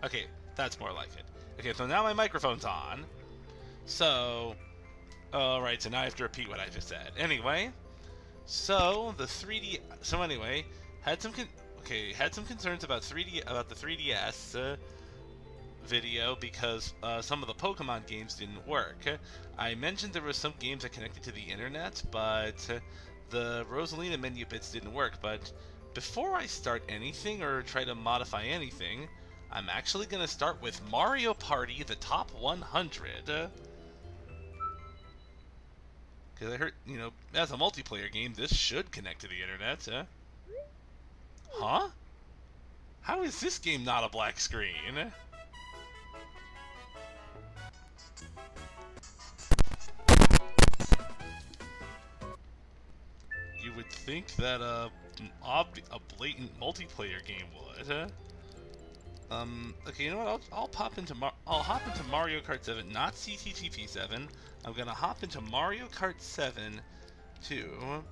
Okay, that's more like it. Okay, so now my microphone's on. So, alright, so now I have to repeat what I just said. Anyway, so the 3D. So anyway, had some had some concerns about the 3DS video because some of the Pokemon games didn't work. I mentioned there were some games that connected to the internet, but the Rosalina menu bits didn't work. But before I start anything or try to modify anything, I'm actually going to start with Mario Party, the top 100. Because I heard, as a multiplayer game, this should connect to the internet. Huh? How is this game not a black screen? You would think that a blatant multiplayer game would. Okay, you know what? I'll hop into Mario Kart 7, not CTTP 7. I'm gonna hop into Mario Kart 7 too.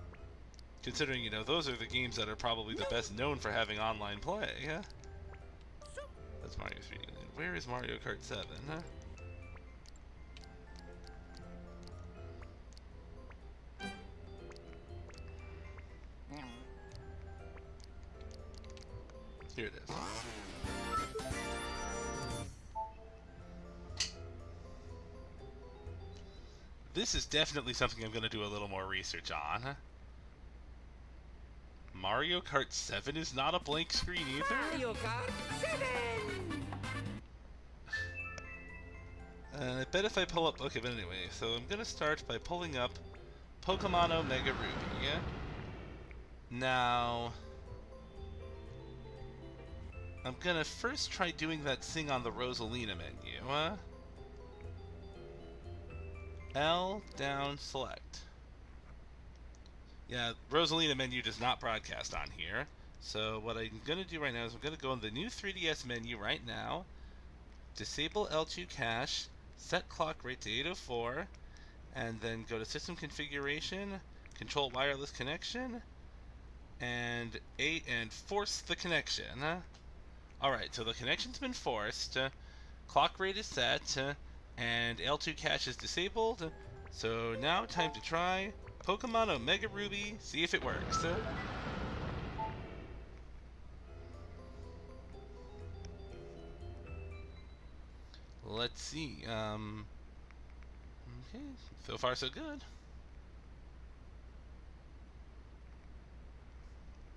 Considering, those are the games that are probably the best known for having online play. That's Mario 3D. Where is Mario Kart 7? Here it is. This is definitely something I'm going to do a little more research on. Mario Kart 7 is not a blank screen either? Mario Kart 7! I bet if I pull up... Okay, but anyway, so I'm going to start by pulling up Pokémon Omega Ruby. Now... I'm gonna first try doing that thing on the Rosalina menu. L, down, select. Yeah, Rosalina menu does not broadcast on here. So what I'm gonna do right now is I'm gonna go in the new 3DS menu right now, disable L2 cache, set clock rate to 804, and then go to system configuration, control wireless connection, and force the connection. Alright, so the connection's been forced, clock rate is set, and L2 cache is disabled. So now time to try Pokemon Omega Ruby, see if it works. Let's see, okay, so far so good.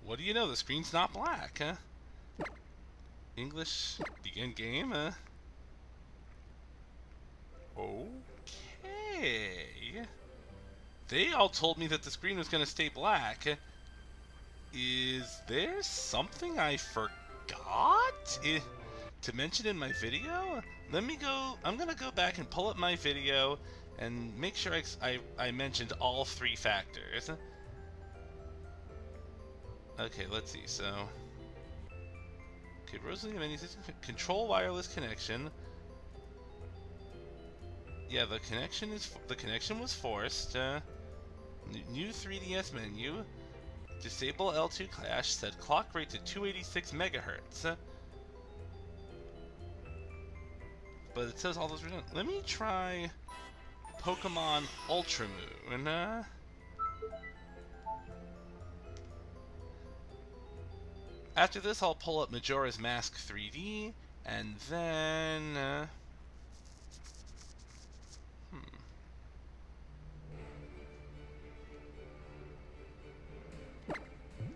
What do you know, the screen's not black, English, begin game, Okay. They all told me that the screen was going to stay black. Is there something I forgot to mention in my video? Let me go, I'm going to go back and pull up my video and make sure I mentioned all three factors. Okay, let's see, so... Okay, Rosalina menu system, control wireless connection. Yeah, the connection was forced. New 3DS menu. Disable L2 cache. Set clock rate to 286 megahertz. But it says all those were done. Let me try Pokemon Ultra Moon. After this, I'll pull up Majora's Mask 3D, and then...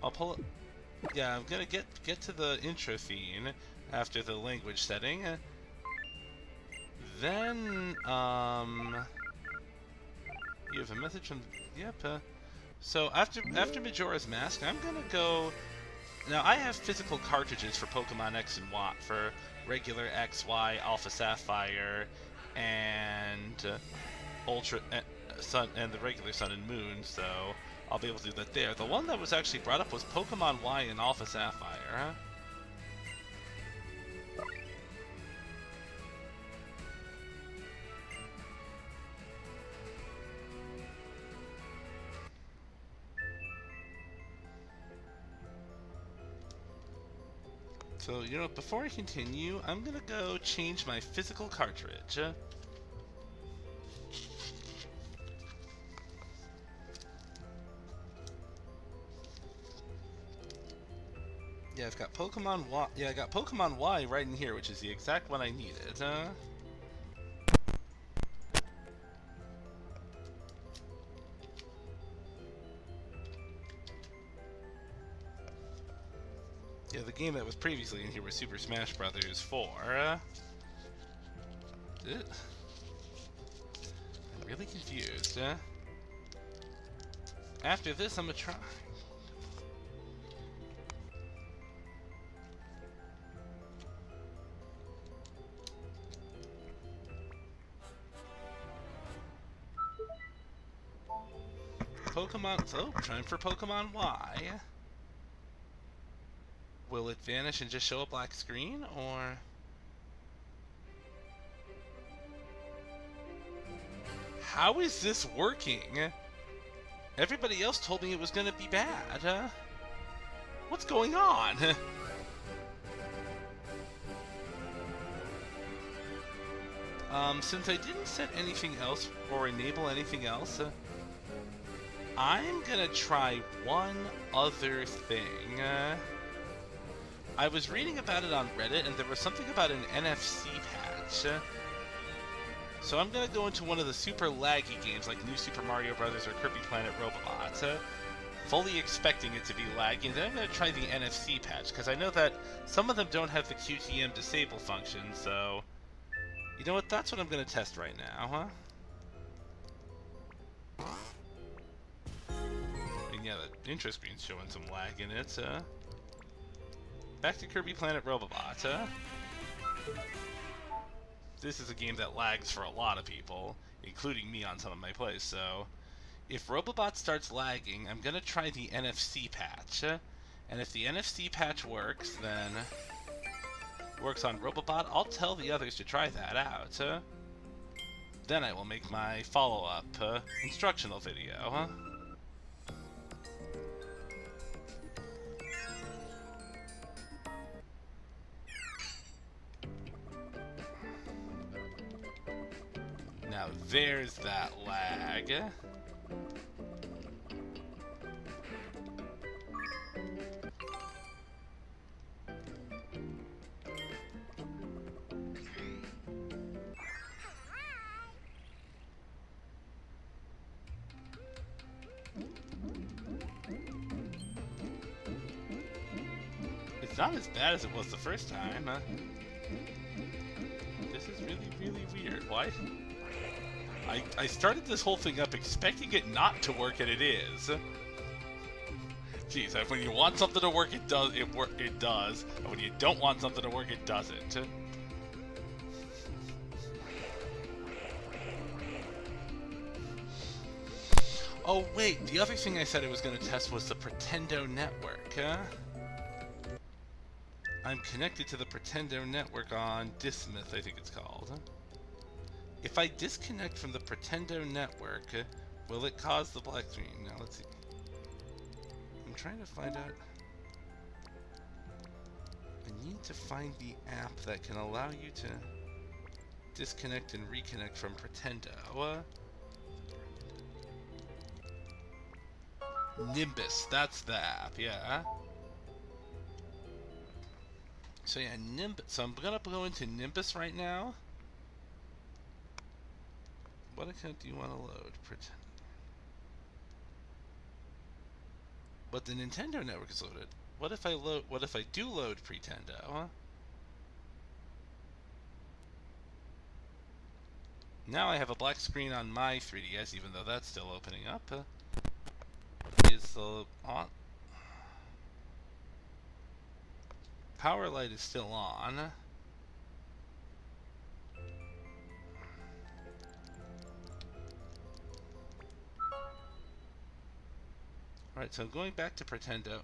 I'll pull it. Yeah, I'm gonna get to the intro theme after the language setting. Then, you have a message from. Yep. So after Majora's Mask, I'm gonna go. Now I have physical cartridges for Pokemon X and Y, for regular X, Y, Alpha Sapphire, and Ultra Sun, and the regular Sun and Moon. So I'll be able to do that there. The one that was actually brought up was Pokemon Y and Alpha Sapphire. So, you know, before I continue, I'm gonna go change my physical cartridge. Yeah, I've got Pokemon Y. Yeah, I got Pokemon Y right in here, which is the exact one I needed. Yeah, the game that was previously in here was Super Smash Brothers 4. I'm really confused. After this, I'm gonna try. Pokemon. So, trying for Pokemon Y. Will it vanish and just show a black screen, or? How is this working? Everybody else told me it was gonna be bad. What's going on? Since I didn't set anything else or enable anything else, I'm gonna try one other thing. I was reading about it on Reddit, and there was something about an NFC patch. So I'm gonna go into one of the super laggy games like New Super Mario Bros. Or Kirby Planet Robobot, fully expecting it to be laggy, and then I'm gonna try the NFC patch, because I know that some of them don't have the QTM disable function, so... You know what, that's what I'm gonna test right now, And yeah, the intro screen's showing some lag in it, Back to Kirby Planet Robobot, This is a game that lags for a lot of people, including me on some of my plays, so... If Robobot starts lagging, I'm gonna try the NFC patch, and if the NFC patch works, then... works on Robobot, I'll tell the others to try that out. Then I will make my follow-up instructional video. Now there's that lag. It's not as bad as it was the first time. This is really, really weird. Why? I started this whole thing up expecting it not to work, and it is. Jeez, when you want something to work, it does. It does. And when you don't want something to work, it doesn't. Oh wait, the other thing I said I was going to test was the Pretendo network. I'm connected to the Pretendo network on Dismith, I think it's called. If I disconnect from the Pretendo network, will it cause the black screen? Now let's see. I'm trying to find out. I need to find the app that can allow you to disconnect and reconnect from Pretendo. Nimbus, that's the app, yeah. So yeah, Nimbus. So I'm gonna go into Nimbus right now. What account do you want to load? Pretend. But the Nintendo network is loaded. What if I load? What if I do load Pretendo? Now I have a black screen on my 3DS, even though that's still opening up. Is the on? Power light is still on. Alright, so I'm going back to Pretendo.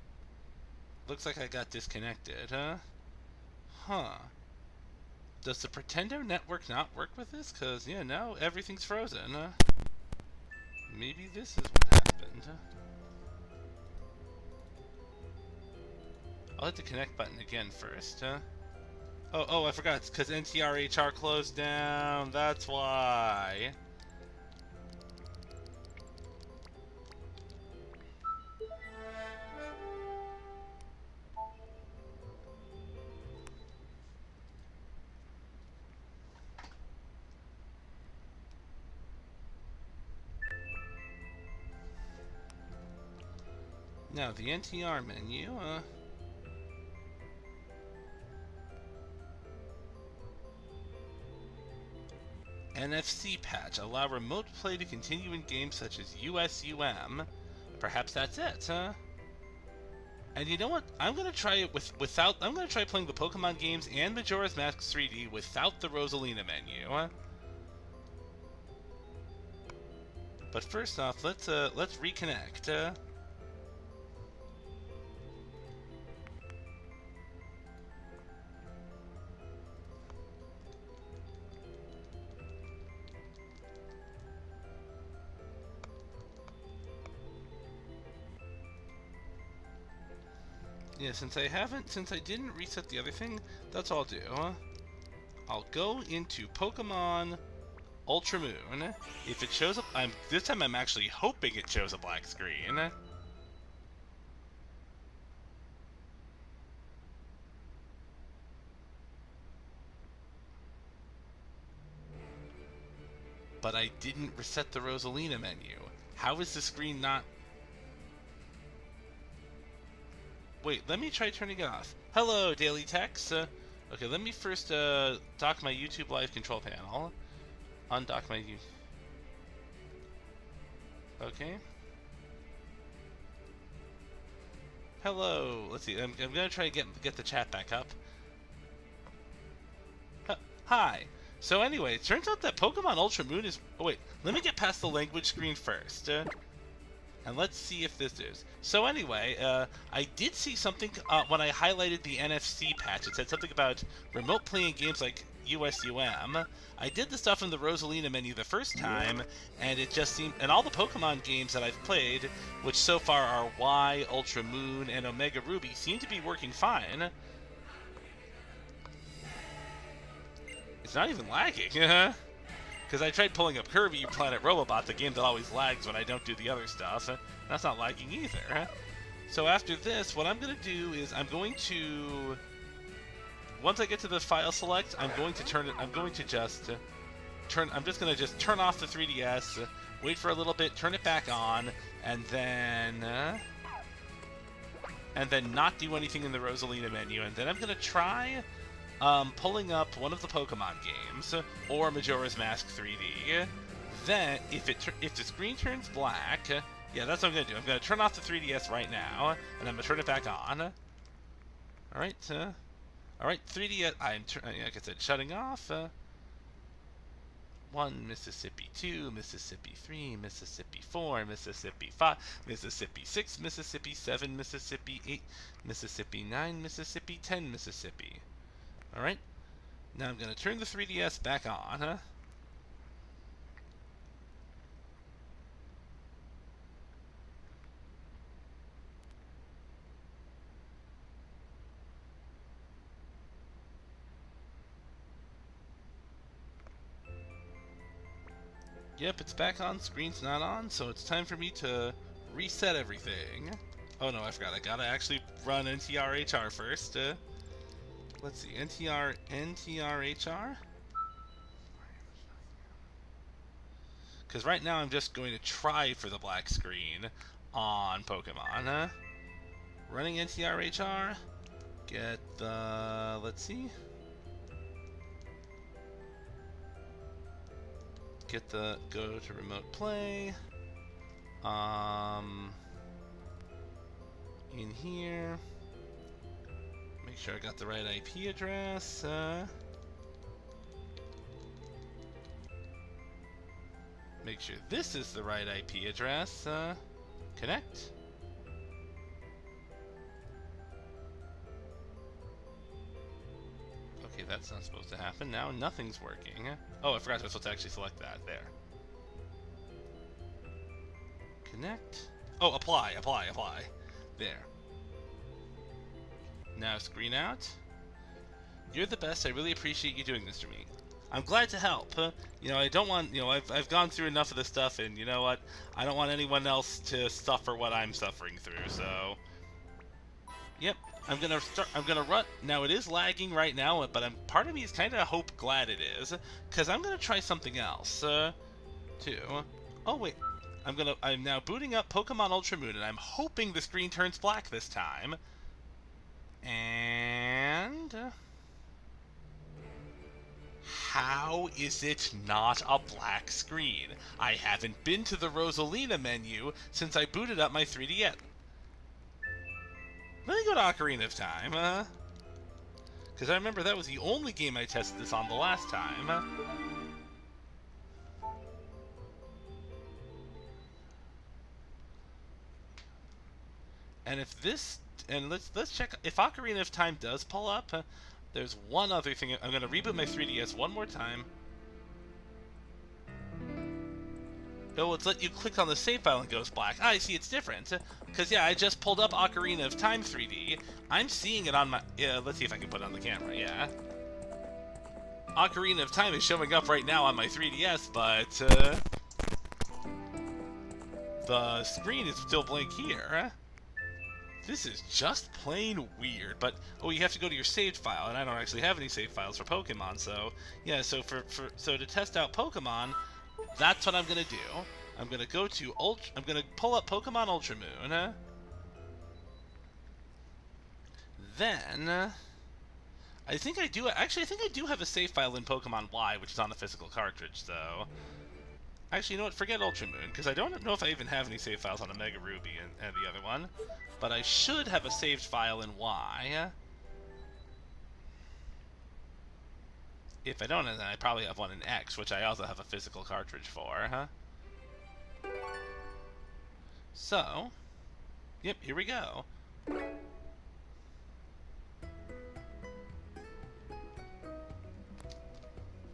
Looks like I got disconnected, Huh. Does the Pretendo network not work with this? Because, yeah, now everything's frozen. Maybe this is what happened. I'll hit the connect button again first. Oh, I forgot. It's because NTRHR closed down. That's why. Now, the NTR menu, NFC patch. Allow remote play to continue in games such as USUM. Perhaps that's it, huh? And you know what? I'm gonna try it without. I'm gonna try playing the Pokemon games and Majora's Mask 3D without the Rosalina menu. But first off, let's reconnect. Yeah, since I didn't reset the other thing, that's all I'll do. I'll go into Pokemon Ultra Moon. If it shows up, this time I'm actually hoping it shows a black screen. But I didn't reset the Rosalina menu. How is the screen not... Wait, let me try turning it off. Hello, Daily Text. Okay, let me first dock my YouTube Live control panel. Undock my... Okay. Hello. Let's see. I'm gonna try to get the chat back up. Hi. So anyway, it turns out that Pokemon Ultra Moon is... Oh wait, let me get past the language screen first. And let's see if this is. So anyway, I did see something when I highlighted the NFC patch. It said something about remote playing games like USUM. I did the stuff in the Rosalina menu the first time, and it just seemed... And all the Pokemon games that I've played, which so far are Y, Ultra Moon, and Omega Ruby, seem to be working fine. It's not even lagging. Because I tried pulling up Kirby Planet Robobot, the game that always lags when I don't do the other stuff. That's not lagging either. So after this, what I'm going to do is I'm going to... Once I get to the file select, I'm going to turn it... I'm just going to turn off the 3DS, wait for a little bit, turn it back on, and then not do anything in the Rosalina menu. And then I'm going to try... pulling up one of the Pokemon games, or Majora's Mask 3D. Then, if the screen turns black, yeah, that's what I'm going to do. I'm going to turn off the 3DS right now, and I'm going to turn it back on. Alright, 3DS, like I said, shutting off. 1, Mississippi 2, Mississippi 3, Mississippi 4, Mississippi 5, Mississippi 6, Mississippi 7, Mississippi 8, Mississippi 9, Mississippi 10, Mississippi. Alright, now I'm going to turn the 3DS back on. Yep, it's back on, screen's not on, so it's time for me to reset everything. Oh no, I forgot, I gotta actually run NTRHR first. Let's see, NTRHR? Because right now I'm just going to try for the black screen on Pokemon. Running NTRHR. Get the... let's see. Get the... go to remote play. In here. Make sure I got the right IP address. Make sure this is the right IP address. Connect. Okay, that's not supposed to happen. Now nothing's working. Oh, I forgot I was supposed to actually select that. There. Connect. Oh, apply. There. Now screen out. You're the best. I really appreciate you doing this for me. I'm glad to help. You know, I don't want, you know, I've gone through enough of this stuff, and you know what? I don't want anyone else to suffer what I'm suffering through, so... Yep, I'm gonna run. Now, it is lagging right now, but part of me is kind of glad it is, because I'm gonna try something else, too. Oh, wait. I'm now booting up Pokemon Ultra Moon, and I'm hoping the screen turns black this time. And... how is it not a black screen? I haven't been to the Rosalina menu since I booted up my 3DS. Let me go to Ocarina of Time, because I remember that was the only game I tested this on the last time. And if this, and let's check if Ocarina of Time does pull up. There's one other thing. I'm going to reboot my 3DS one more time. Oh, it's let you click on the save file and it goes black. Ah, I see, it's different. Because, yeah, I just pulled up Ocarina of Time 3D. I'm seeing it on my... Yeah, let's see if I can put it on the camera, yeah. Ocarina of Time is showing up right now on my 3DS, but... the screen is still blank here. This is just plain weird, but... Oh, you have to go to your saved file, and I don't actually have any saved files for Pokemon, so... Yeah, so so to test out Pokemon, that's what I'm gonna do. I'm gonna go to I'm gonna pull up Pokemon Ultra Moon. Then... I think I do... Actually, I think I do have a save file in Pokemon Y, which is on the physical cartridge, so... Actually, you know what? Forget Ultra Moon, because I don't know if I even have any save files on Omega Ruby and the other one. But I should have a saved file in Y. If I don't, then I probably have one in X, which I also have a physical cartridge for, So, yep, here we go.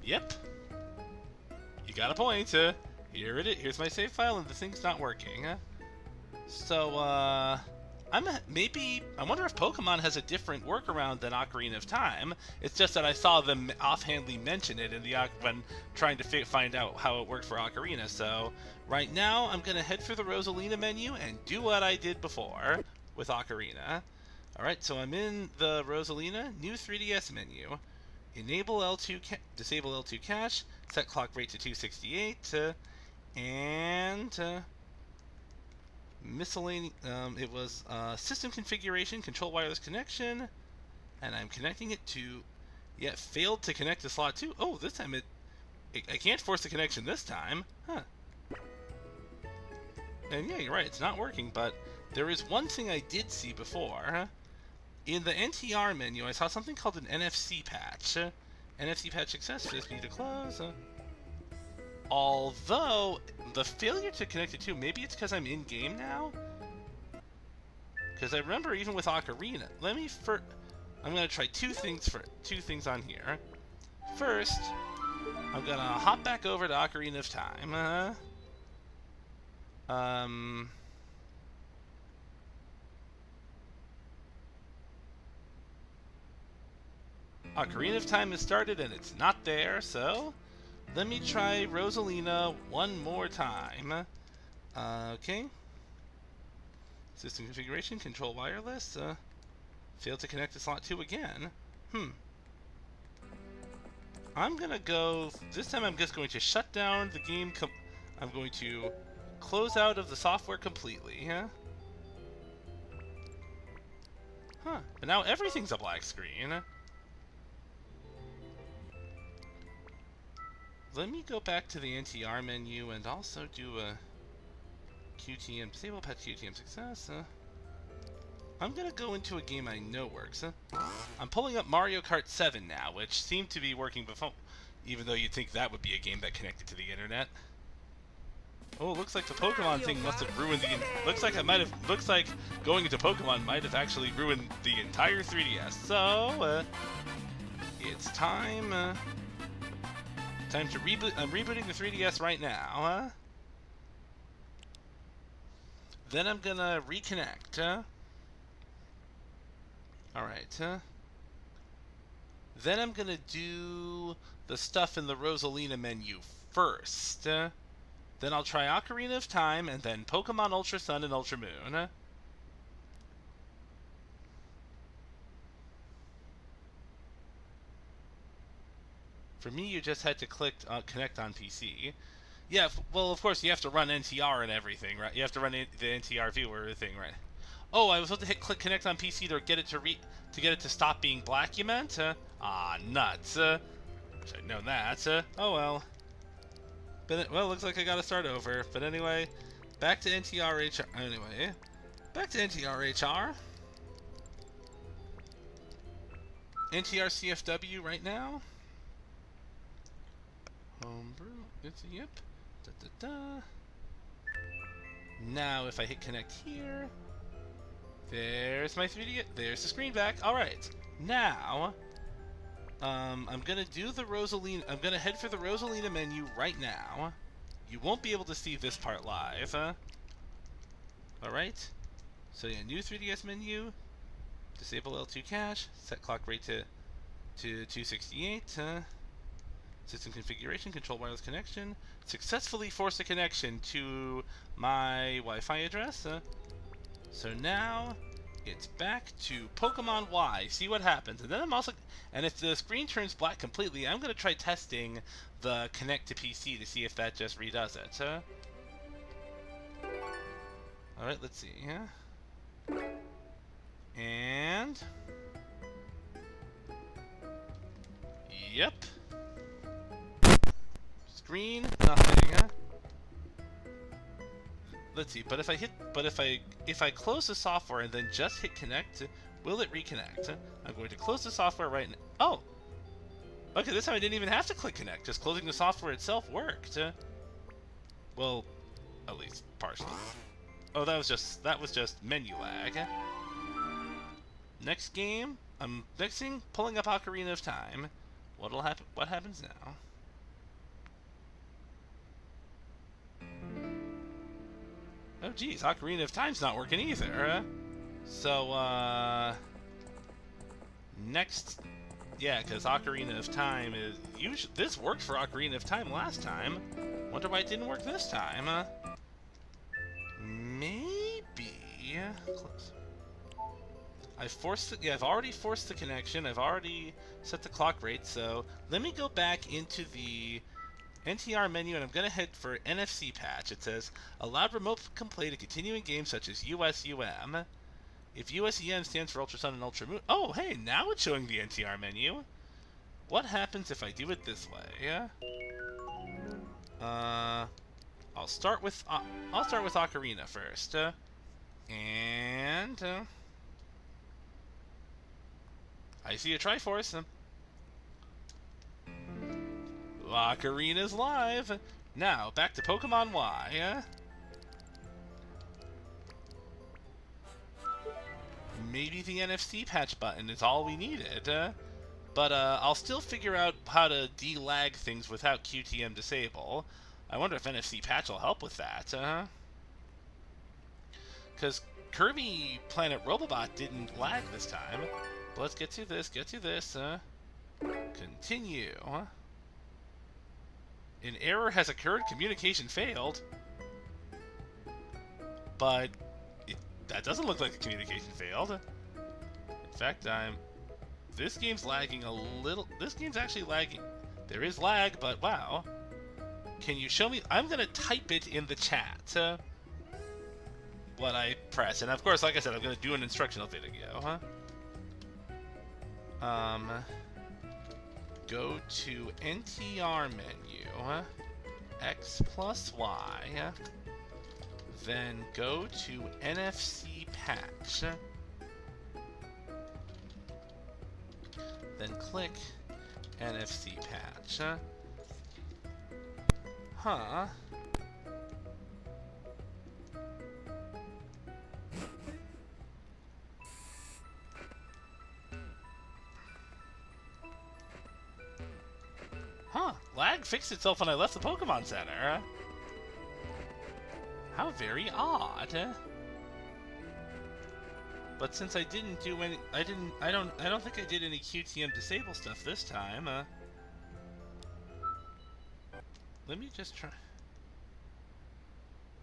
Yep. You got a point. Here it is. Here's my save file, and the thing's not working. So, I wonder if Pokemon has a different workaround than Ocarina of Time. It's just that I saw them offhandedly mention it in when trying to find out how it worked for Ocarina. So, right now, I'm gonna head through the Rosalina menu and do what I did before with Ocarina. Alright, so I'm in the Rosalina, new 3DS menu. Enable L2, disable L2 cache, set clock rate to 268, and miscellaneous, it was system configuration, control wireless connection, and I'm connecting it to, yeah, failed to connect to slot 2. Oh, this time I can't force the connection this time, huh. And yeah, you're right, it's not working, but there is one thing I did see before. In the NTR menu, I saw something called an NFC patch. NFC patch success, speed to close. Although, the failure to connect it to, maybe it's because I'm in-game now? Because I remember even with Ocarina, I'm going to try two things on here. First, I'm going to hop back over to Ocarina of Time. Ocarina of Time has started and it's not there, so let me try Rosalina one more time. Okay. System configuration, control wireless. Failed to connect to slot 2 again. I'm gonna go. This time I'm just going to shut down the game. I'm going to close out of the software completely. But now everything's a black screen. Let me go back to the NTR menu and also do a QTM, disable pet QTM success. I'm gonna go into a game I know works. I'm pulling up Mario Kart 7 now, which seemed to be working before, even though you'd think that would be a game that connected to the internet. Oh, looks like the Pokemon thing must have ruined looks like going into Pokemon might have actually ruined the entire 3DS. So, it's time, time to reboot. I'm rebooting the 3DS right now. Then I'm gonna reconnect. Alright. Then I'm gonna do the stuff in the Rosalina menu first. Then I'll try Ocarina of Time, and then Pokemon Ultra Sun and Ultra Moon. For me, you just had to click connect on PC. Yeah, well, of course, you have to run NTR and everything, right? You have to run the NTR viewer thing, right? Oh, I was supposed to hit click connect on PC to get it to get it to stop being black, you meant? Ah, nuts. Wish I'd known that. Oh well. But well, looks like I gotta start over. But anyway, back to NTRHR. Anyway, back to NTRHR. NTR CFW right now. Homebrew. It's a yep. Da da da. Now, if I hit connect here, there's my 3D. There's the screen back. All right. Now, I'm gonna do the Rosalina. I'm gonna head for the Rosalina menu right now. You won't be able to see this part live. All right. So yeah, new 3DS menu. Disable L2 cache. Set clock rate to 268. System configuration. Control wireless connection. Successfully force a connection to my Wi-Fi address. So now it's back to Pokemon Y. See what happens. And then I'm also, and if the screen turns black completely, I'm gonna try testing the connect to PC to see if that just redoes it. All right, let's see. And yep. Screen, nothing. Let's see, but if I close the software and then just hit connect, will it reconnect? I'm going to close the software right now. Oh! Okay, this time I didn't even have to click connect. Just closing the software itself worked. Well, at least partially. Oh, that was just menu lag. Next game, I'm pulling up Ocarina of Time. What'll happen? What happens now? Oh geez, Ocarina of Time's not working either. So, next, yeah, because Ocarina of Time is usually, this worked for Ocarina of Time last time. Wonder why it didn't work this time. Maybe. Close. I've already forced the connection. I've already set the clock rate. So let me go back into the NTR menu, and I'm going to head for NFC patch. It says, allowed remote play to continue in games such as USUM. If USEM stands for Ultra Sun and Ultra Moon... Oh, hey, now it's showing the NTR menu. What happens if I do it this way? I'll start with Ocarina first. And... I see a Triforce. Ocarina's live. Now, back to Pokemon Y. Maybe the NFC patch button is all we needed. But I'll still figure out how to de-lag things without QTM disable. I wonder if NFC patch will help with that. Because Kirby Planet Robobot didn't lag this time. But let's get to this. Continue. An error has occurred. Communication failed. But that doesn't look like the communication failed. In fact, this game's lagging a little. This game's actually lagging. There is lag, but wow. Can you show me? I'm gonna type it in the chat. What I press, and of course, like I said, I'm gonna do an instructional video. Go to NTR menu, X plus Y, then go to NFC patch, then click NFC patch. Huh. Huh, lag fixed itself when I left the Pokemon Center. How very odd. But since I didn't do any, I don't think I did any QTM disable stuff this time. Let me just try.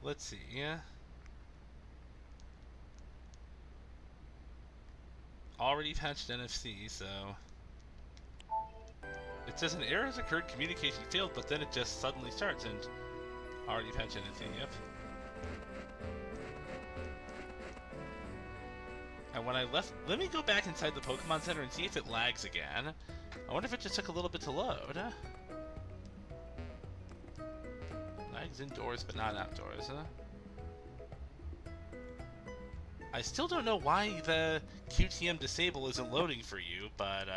Let's see. Yeah. Already patched NFC, so it says an error has occurred, communication failed, but then it just suddenly starts and already patched NFC. Yep. And when I left, let me go back inside the Pokemon Center and see if it lags again. I wonder if it just took a little bit to load. Lags indoors, but not outdoors, huh? I still don't know why the QTM disable isn't loading for you, but,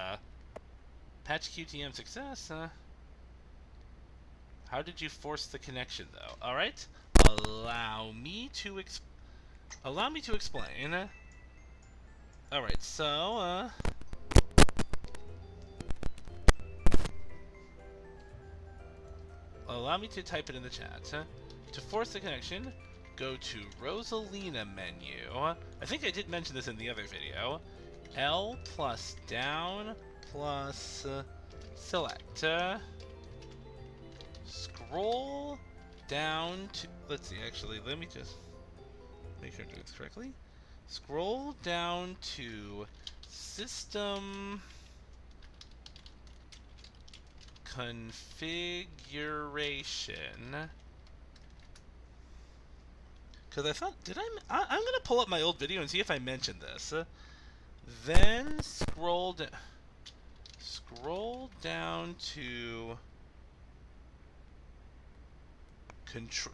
patch QTM success, How did you force the connection, though? Alright, allow me to explain. Alright, so, allow me to type it in the chat. To force the connection, go to Rosalina menu. I think I did mention this in the other video. L plus down plus select. Scroll down to... Let's see, actually, let me just make sure I'm doing this correctly. Scroll down to System Configuration. Because I thought, I'm going to pull up my old video and see if I mentioned this. Then scroll down to...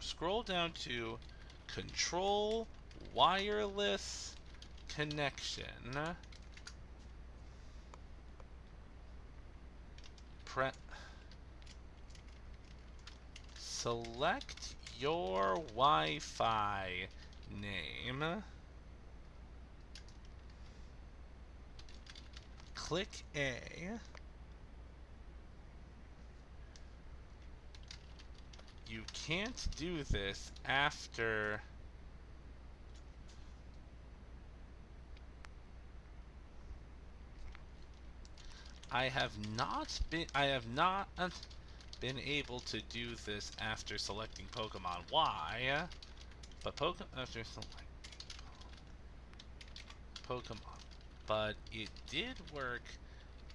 Scroll down to Control Wireless Connection. Select your Wi-Fi name. Click A. You can't do this after... I have not been able to do this after selecting Pokemon. Why? But after selecting Pokemon. But it did work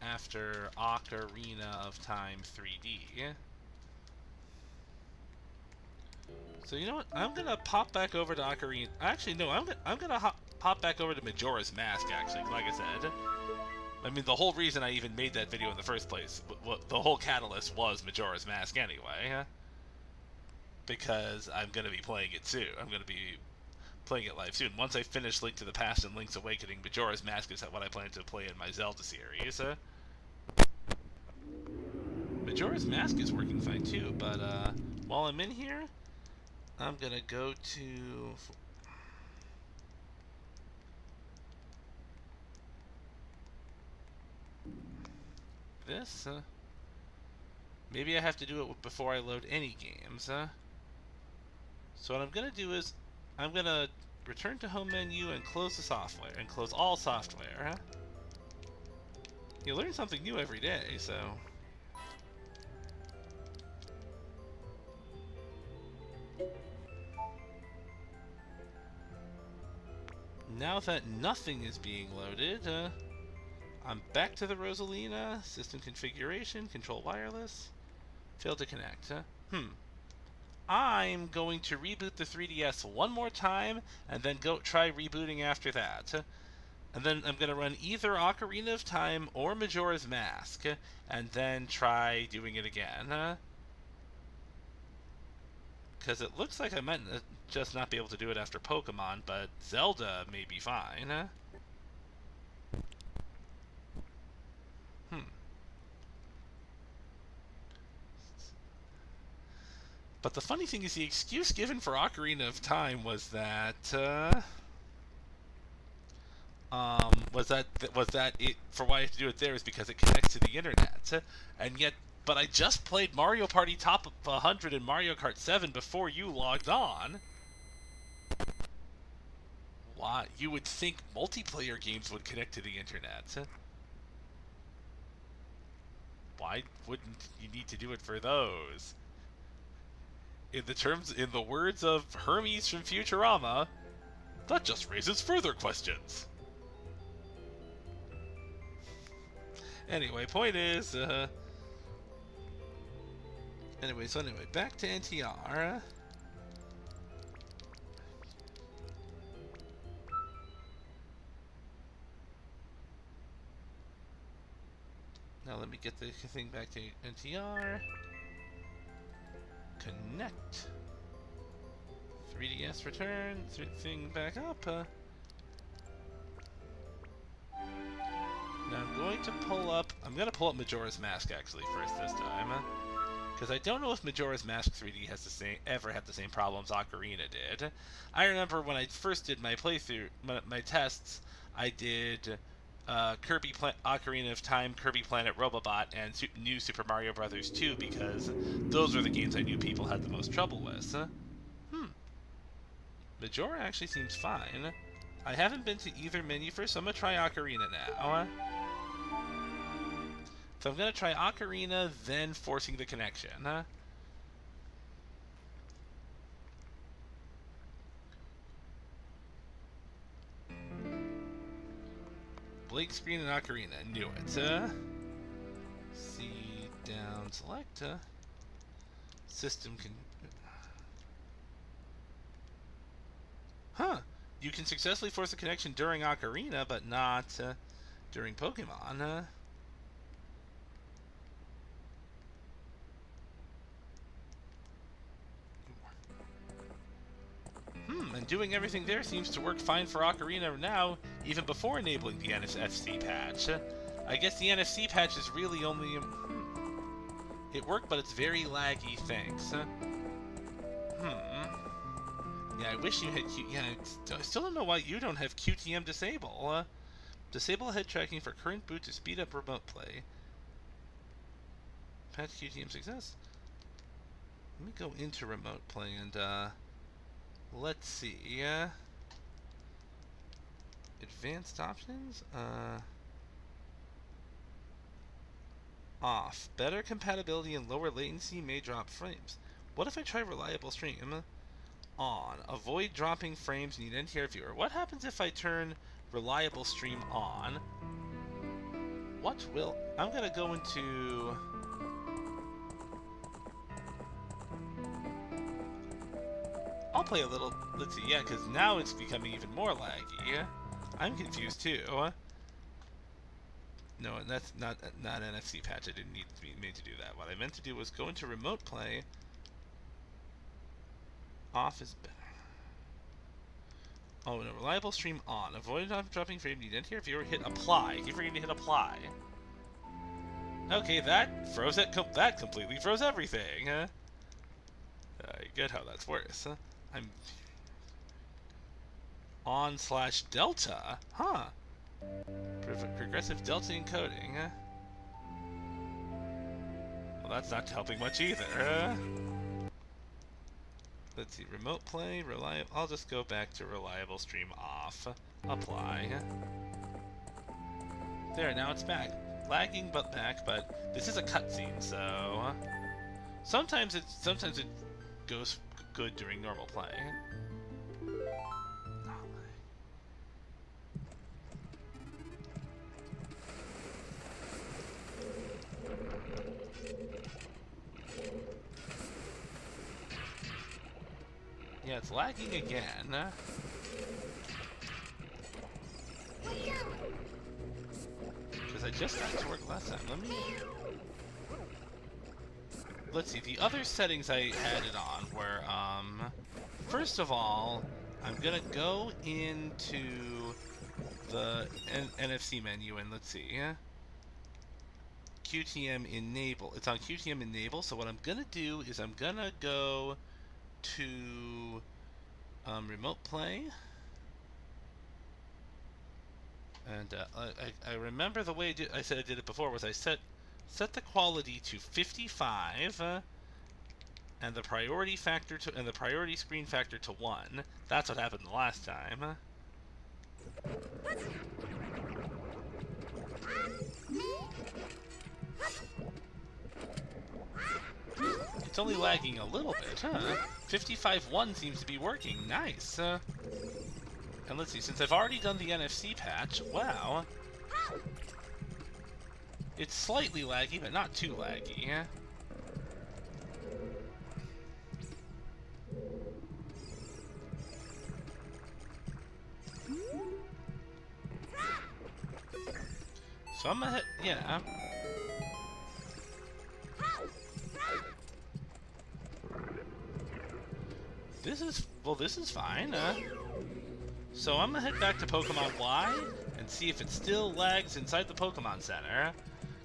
after Ocarina of Time 3D. So you know what? I'm gonna pop back over to Ocarina. Actually, no. I'm gonna pop back over to Majora's Mask. Actually, like I said. I mean, the whole reason I even made that video in the first place, the whole catalyst was Majora's Mask anyway. Because I'm gonna be playing it soon. I'm gonna be playing it live soon. Once I finish Link to the Past and Link's Awakening, Majora's Mask is what I plan to play in my Zelda series. Majora's Mask is working fine too, but while I'm in here, I'm gonna go to... this. Maybe I have to do it before I load any games. So what I'm gonna do is, I'm gonna return to home menu and close the software, and close all software. You learn something new every day, so... Now that nothing is being loaded, I'm back to the Rosalina. System configuration, control wireless. Failed to connect. I'm going to reboot the 3DS one more time, and then go try rebooting after that. And then I'm going to run either Ocarina of Time or Majora's Mask, and then try doing it again. Because it looks like I might just not be able to do it after Pokemon, but Zelda may be fine. But the funny thing is, the excuse given for Ocarina of Time was that it for why I have to do it there is because it connects to the internet, and yet. But I just played Mario Party Top 100 and Mario Kart 7 before you logged on. Why? You would think multiplayer games would connect to the internet. Why wouldn't you need to do it for those? In the words of Hermes from Futurama, that just raises further questions. Anyway, point is, anyway, back to NTR. Now let me get the thing back to NTR. Connect. 3DS return. Thing back up. Now I'm going to pull up Majora's Mask actually first this time. Because I don't know if Majora's Mask 3D has ever had the same problems Ocarina did. I remember when I first did my playthrough, my tests, I did Ocarina of Time, Kirby Planet Robobot, and New Super Mario Bros. 2 because those were the games I knew people had the most trouble with. Majora actually seems fine. I haven't been to either menu first, so I'm going to try Ocarina now. So I'm going to try Ocarina, then forcing the connection. Blank screen and Ocarina, knew it. C down, select. System can... Huh. You can successfully force a connection during Ocarina, but not during Pokemon. And doing everything there seems to work fine for Ocarina now, even before enabling the NFC patch. I guess the NFC patch is really only... It worked, but it's very laggy, thanks. Yeah, I wish you had I still don't know why you don't have QTM disable. Disable head tracking for current boot to speed up remote play. Patch QTM success. Let me go into remote play and let's see. Advanced options. Off. Better compatibility and lower latency may drop frames. What if I try reliable stream? On. Avoid dropping frames, need NTR viewer. What happens if I turn reliable stream on? What will... I'm gonna go into... I'll play a little... Let's see, yeah, because now it's becoming even more laggy. I'm confused too. No, that's not NFC patch. I didn't need to be made to do that. What I meant to do was go into remote play. Off is better. Oh, no. Reliable stream on. Avoid dropping frame. Need NTR viewer. Hit apply. Keep forgetting to hit apply. Okay, that froze it. That completely froze everything. I get how that's worse. I'm on/delta. Huh. Progressive delta encoding. Well, that's not helping much either. Let's see, remote play, reliable. I'll just go back to reliable stream off. Apply. There, now it's back. Lagging, but back. But this is a cutscene, so sometimes it goes good during normal play. Yeah, it's lagging again. Because I just got it to work last time. Let's see, the other settings I had it on were, first of all, I'm gonna go into the NFC menu and let's see, QTM enable. It's on QTM enable, so what I'm gonna do is I'm gonna go to remote play, and I remember the way I said I did it before was I set the quality to 55 and the priority factor to the priority screen factor to 1. That's what happened the last time. It's only lagging a little bit, huh? 55.1 seems to be working. Nice. And let's see, since I've already done the NFC patch, wow. It's slightly laggy, but not too laggy. So I'm gonna hit, yeah. This is fine. So I'm gonna head back to Pokemon Y and see if it still lags inside the Pokemon Center.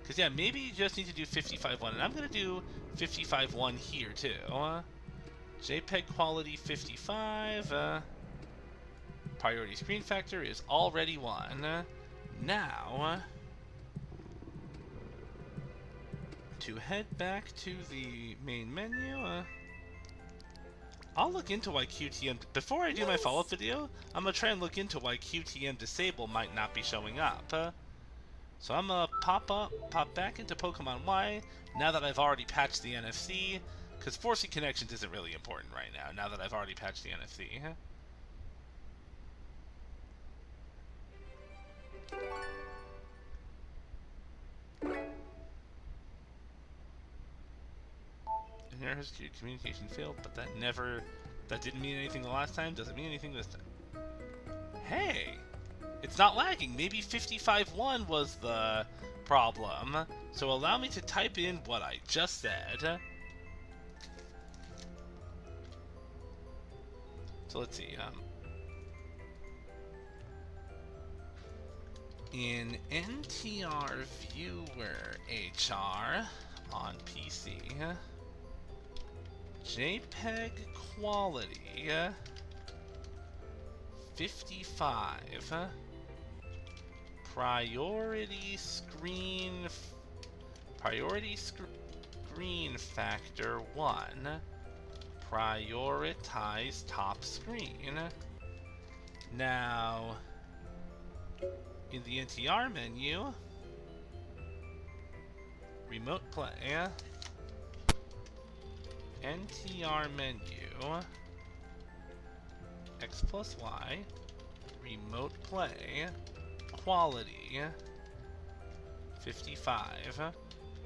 Because, yeah, maybe you just need to do 55.1, and I'm gonna do 55.1 here, too. JPEG quality 55, priority screen factor is already 1. Now, to head back to the main menu, I'll look into why QTM... Before I do my follow-up video, I'm gonna try and look into why QTM Disable might not be showing up. So I'm gonna pop back into Pokemon Y, now that I've already patched the NFC, because forcing connections isn't really important right now that I've already patched the NFC. And here has communication failed, but that didn't mean anything the last time, doesn't mean anything this time. Hey! It's not lagging. Maybe 55.1 was the problem. So allow me to type in what I just said. So let's see. In NTR Viewer HR on PC, JPEG quality 55. Priority screen factor 1. Prioritize top screen. Now, in the NTR menu, remote play, NTR menu, X plus Y, remote play, quality 55,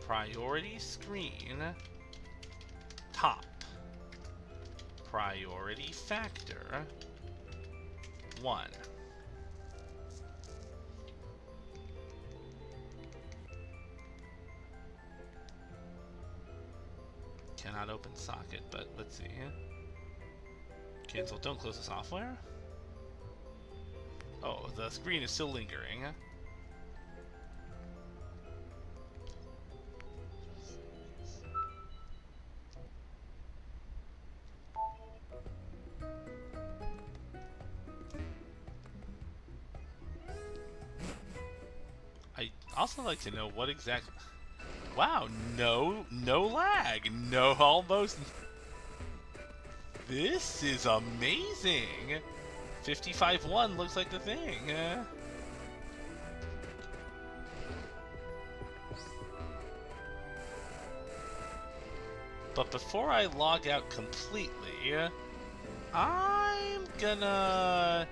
priority screen, top, priority factor 1. Cannot open socket, but let's see. Cancel, don't close the software. Oh, the screen is still lingering. I also like to know what exactly... Wow, no lag, no almost... This is amazing! 55.1 looks like the thing. But before I log out completely, I'm gonna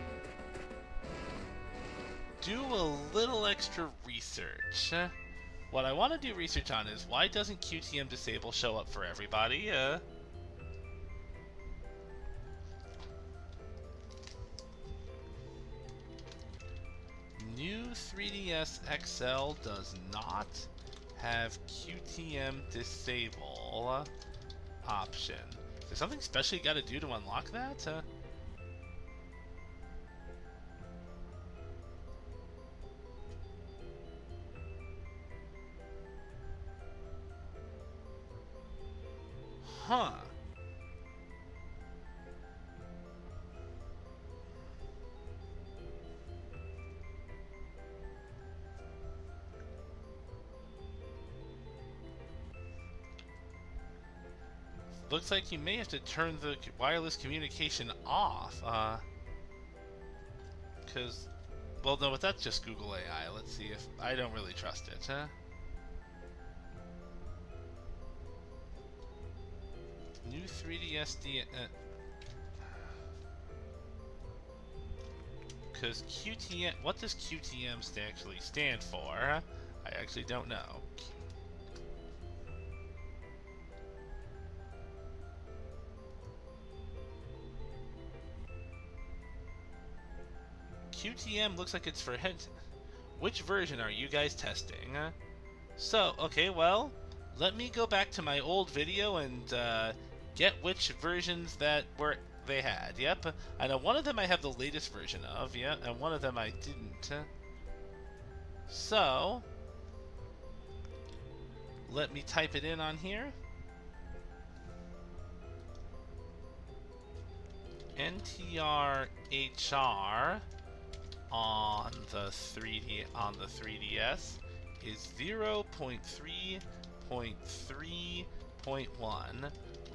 do a little extra research. What I want to do research on is why doesn't QTM Disable show up for everybody? New 3DS XL does not have QTM Disable option. Is there something special you gotta do to unlock that? Huh. Looks like you may have to turn the wireless communication off, because Well, no, but that's just Google AI. Let's see if I don't really trust it. New 3DS because QTM. What does QTM actually stand for? I actually don't know. QTM looks like it's for head. Which version are you guys testing? So, okay, well, let me go back to my old video and get which versions that they had. Yep, I know one of them I have the latest version of, yeah, and one of them I didn't. So, let me type it in on here. NTR HR on the 3DS is 0.3.3.1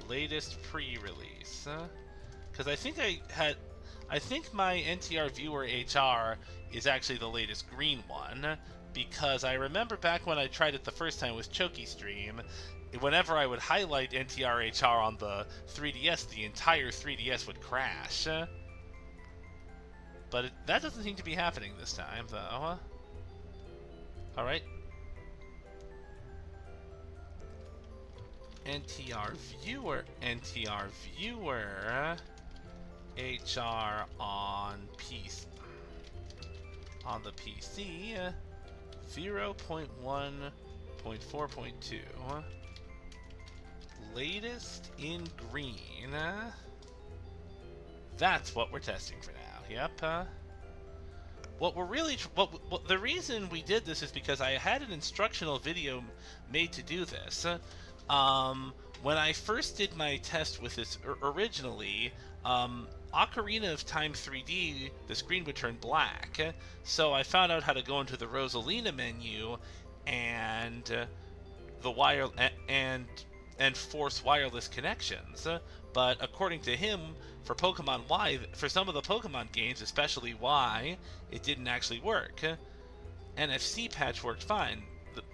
latest pre-release. Because I think I think my NTR viewer HR is actually the latest green one, because I remember back when I tried it the first time with Choky Stream, whenever I would highlight NTR HR on the 3DS, the entire 3DS would crash. But that doesn't seem to be happening this time, though. Alright. NTR viewer HR on the PC 0.1.4.2 latest in green. That's what we're testing for now. Yep. What we're really the reason we did this is because I had an instructional video made to do this. When I first did my test with this originally, Ocarina of Time 3D, the screen would turn black. So I found out how to go into the Rosalina menu and the wire and force wireless connections. But according to him, for Pokemon Y, for some of the Pokemon games, especially Y, it didn't actually work. NFC patch worked fine,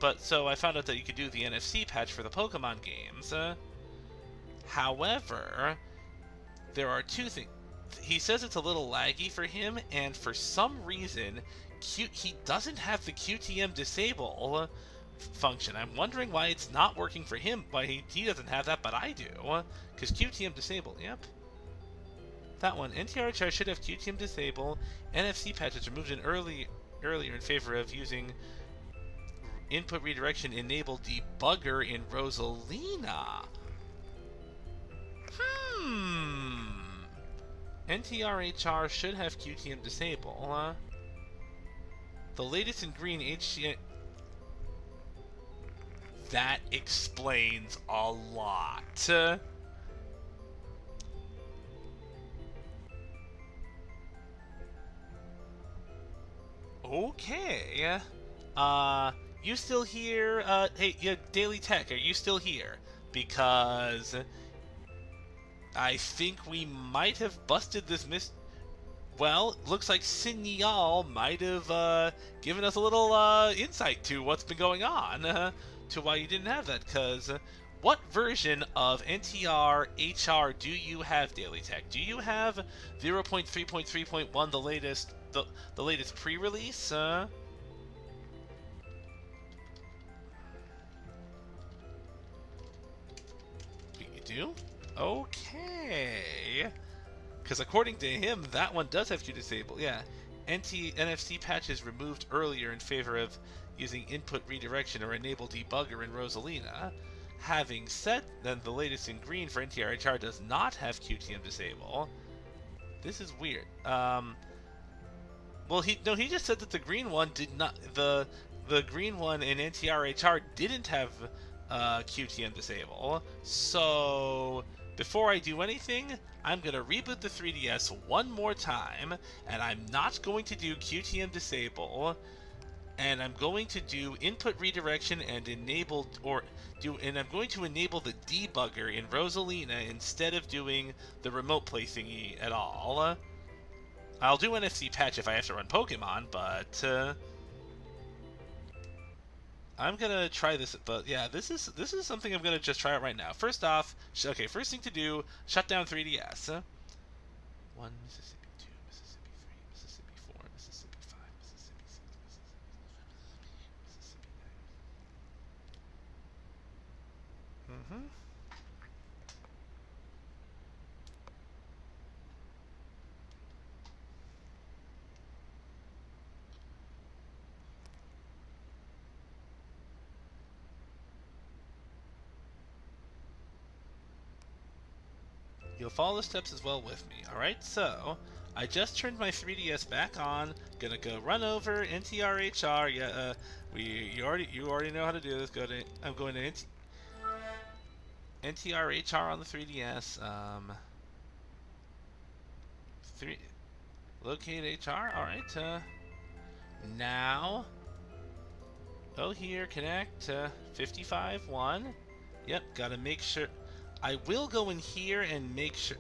but so I found out that you could do the NFC patch for the Pokemon games. However, there are two things. He says it's a little laggy for him, and for some reason, he doesn't have the QTM disable function. I'm wondering why it's not working for him, why he doesn't have that, but I do. Because QTM disable, yep. That one. NTRHR should have QTM disable. NFC patches removed earlier in favor of using input redirection enable debugger in Rosalina. NTRHR should have QTM disable. The latest in green HCM. That explains a lot. Okay. You still here? Hey, yeah, Daily Tech, are you still here? Because I think we might have busted this Well, looks like Signal might have given us a little insight to what's been going on, to why you didn't have that. Because what version of NTR HR do you have, Daily Tech? Do you have 0.3.3.1, the latest, the latest pre-release? You do? Okay. Because according to him, that one does have to disable. Yeah. NFC patches removed earlier in favor of using input redirection or enable debugger in Rosalina. Having said that, the latest in green for NTRHR does not have QTM disable. This is weird. Well, he just said that the green one did not. The green one in NTRHR didn't have QTM disable. So before I do anything, I'm going to reboot the 3DS one more time, and I'm not going to do QTM disable, and I'm going to do input redirection and I'm going to enable the debugger in Rosalina instead of doing the remote play thingy at all. I'll do NFC patch if I have to run Pokemon, but I'm gonna try this. But yeah, this is something I'm gonna just try out right now. First off, okay, first thing to do, shut down 3DS. 1 Mississippi, 2 Mississippi, 3 Mississippi, 4 Mississippi, 5 Mississippi, 6 Mississippi, Mississippi. You'll follow the steps as well with me. Alright, so I just turned my 3DS back on. Gonna go run over NTRHR. Yeah, you already know how to do this. I'm going to NTRHR on the 3DS. Locate HR. Alright, now go here, connect 55-1. Yep, gotta make sure. I will go in here and make sure.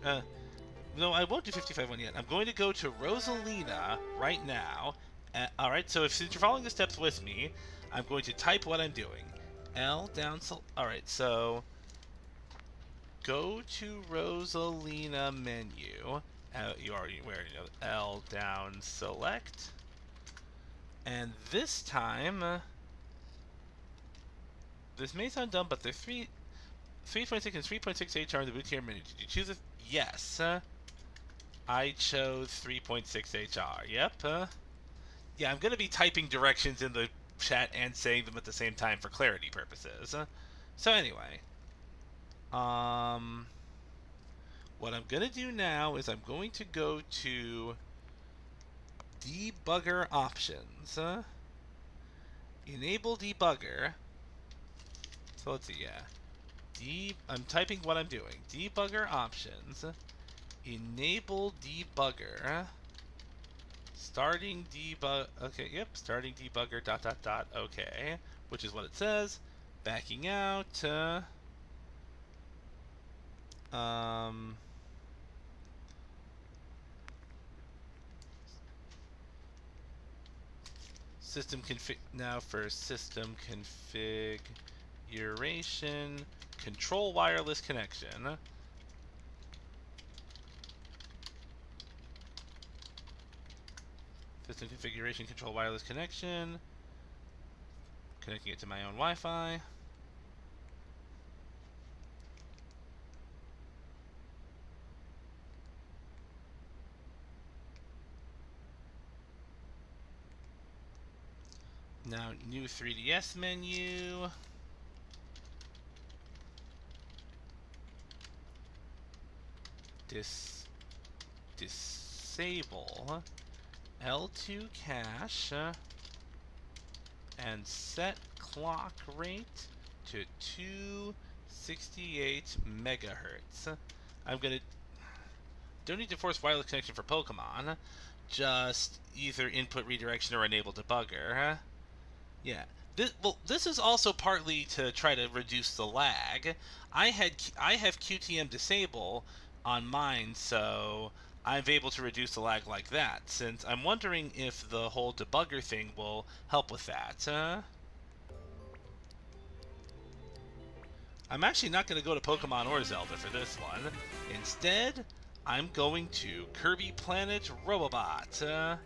No, I won't do 55-1 yet. I'm going to go to Rosalina right now. Alright, so since you're following the steps with me, I'm going to type what I'm doing. L down. Alright, so go to Rosalina menu. You already know. L down select. And this time, this may sound dumb, but there's 3.6 and 3.6 HR in the boot tier menu. Did you choose it? Yes. I chose 3.6 HR. Yep. Yeah, I'm going to be typing directions in the chat and saying them at the same time for clarity purposes. So anyway. What I'm going to do now is I'm going to go to debugger options. Enable debugger. So let's see, yeah. I'm typing what I'm doing. Debugger options. Enable debugger. Starting debug. Okay, yep. Starting debugger. ... Okay, which is what it says. Backing out. System config. Now for system configuration. Control wireless connection. System configuration, control wireless connection. Connecting it to my own Wi-Fi. Now, new 3DS menu. Disable L2 cache and set clock rate to 268 megahertz. Don't need to force wireless connection for Pokemon, just either input redirection or enable debugger. Yeah. This is also partly to try to reduce the lag. I have QTM disable on mine, so I'm able to reduce the lag like that, since I'm wondering if the whole debugger thing will help with that. I'm actually not going to go to Pokemon or Zelda for this one. Instead, I'm going to Kirby Planet Robobot.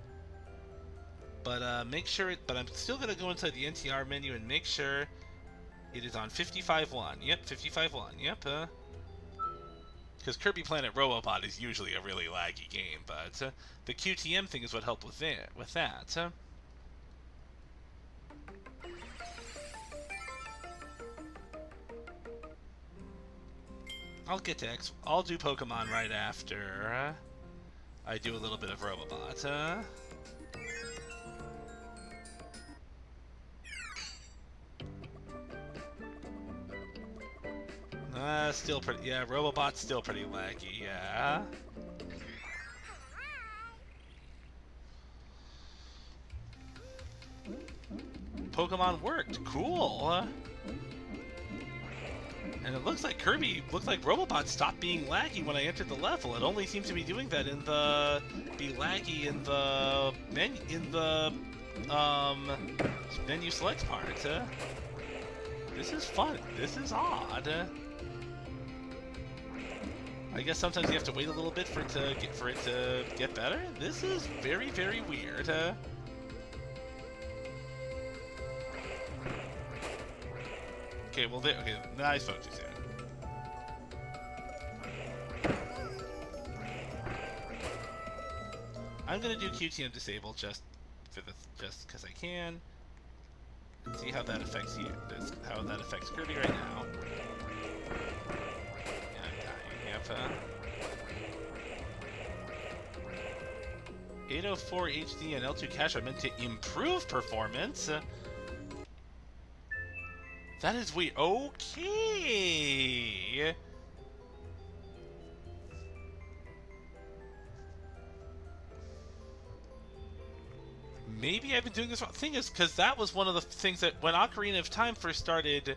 But make sure but I'm still going to go inside the NTR menu and make sure it is on 55-1. Yep, 55-1. Yep. Because Kirby Planet Robobot is usually a really laggy game, but the QTM thing is what helped with that. I'll get to I'll do Pokemon right after I do a little bit of Robobot. Still pretty. Yeah, Robobot's still pretty laggy. Yeah. Pokemon worked. Cool. And it looks like Robobot stopped being laggy when I entered the level. It only seems to be doing that in the menu select part. This is fun. This is odd. I guess sometimes you have to wait a little bit for it to get better. This is very, very weird. Okay, well, okay, nice focus here. I'm gonna do QTM disable just because I can. And see how that affects you. How that affects Kirby right now. Yeah, I'm dying. Yep. 804 HD and L2 cache are meant to improve performance. That is weird. Okay. Maybe I've been doing this wrong. Thing is, because that was one of the things that when Ocarina of Time first started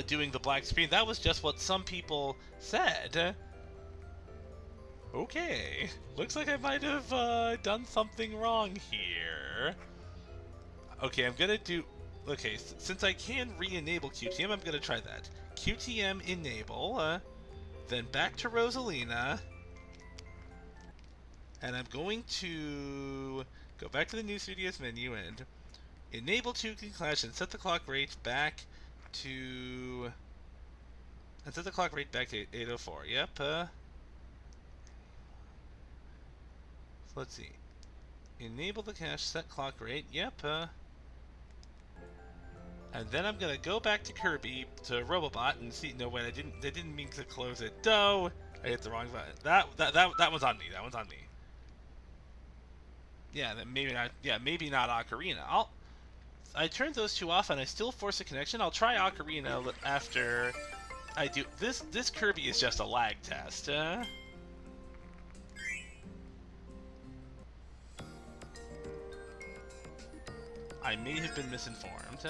doing the black screen, that was just what some people said. Okay. Looks like I might have done something wrong here. Okay, I'm gonna do... Okay, since I can re-enable QTM, I'm going to try that. QTM enable, then back to Rosalina, and I'm going to go back to the new 3DS menu and enable 2 Clash and set the clock rate back to... And set the clock rate back to 804, yep. So let's see. Enable the cache, set clock rate, yep. And then I'm gonna go back to Kirby to Robobot and see. No, wait, I didn't mean to close it. No, I hit the wrong button. That one's on me. That one's on me. Yeah, that maybe not. Yeah, maybe not Ocarina. I turned those two off and I still force a connection. I'll try Ocarina after I do this. This Kirby is just a lag test. I may have been misinformed.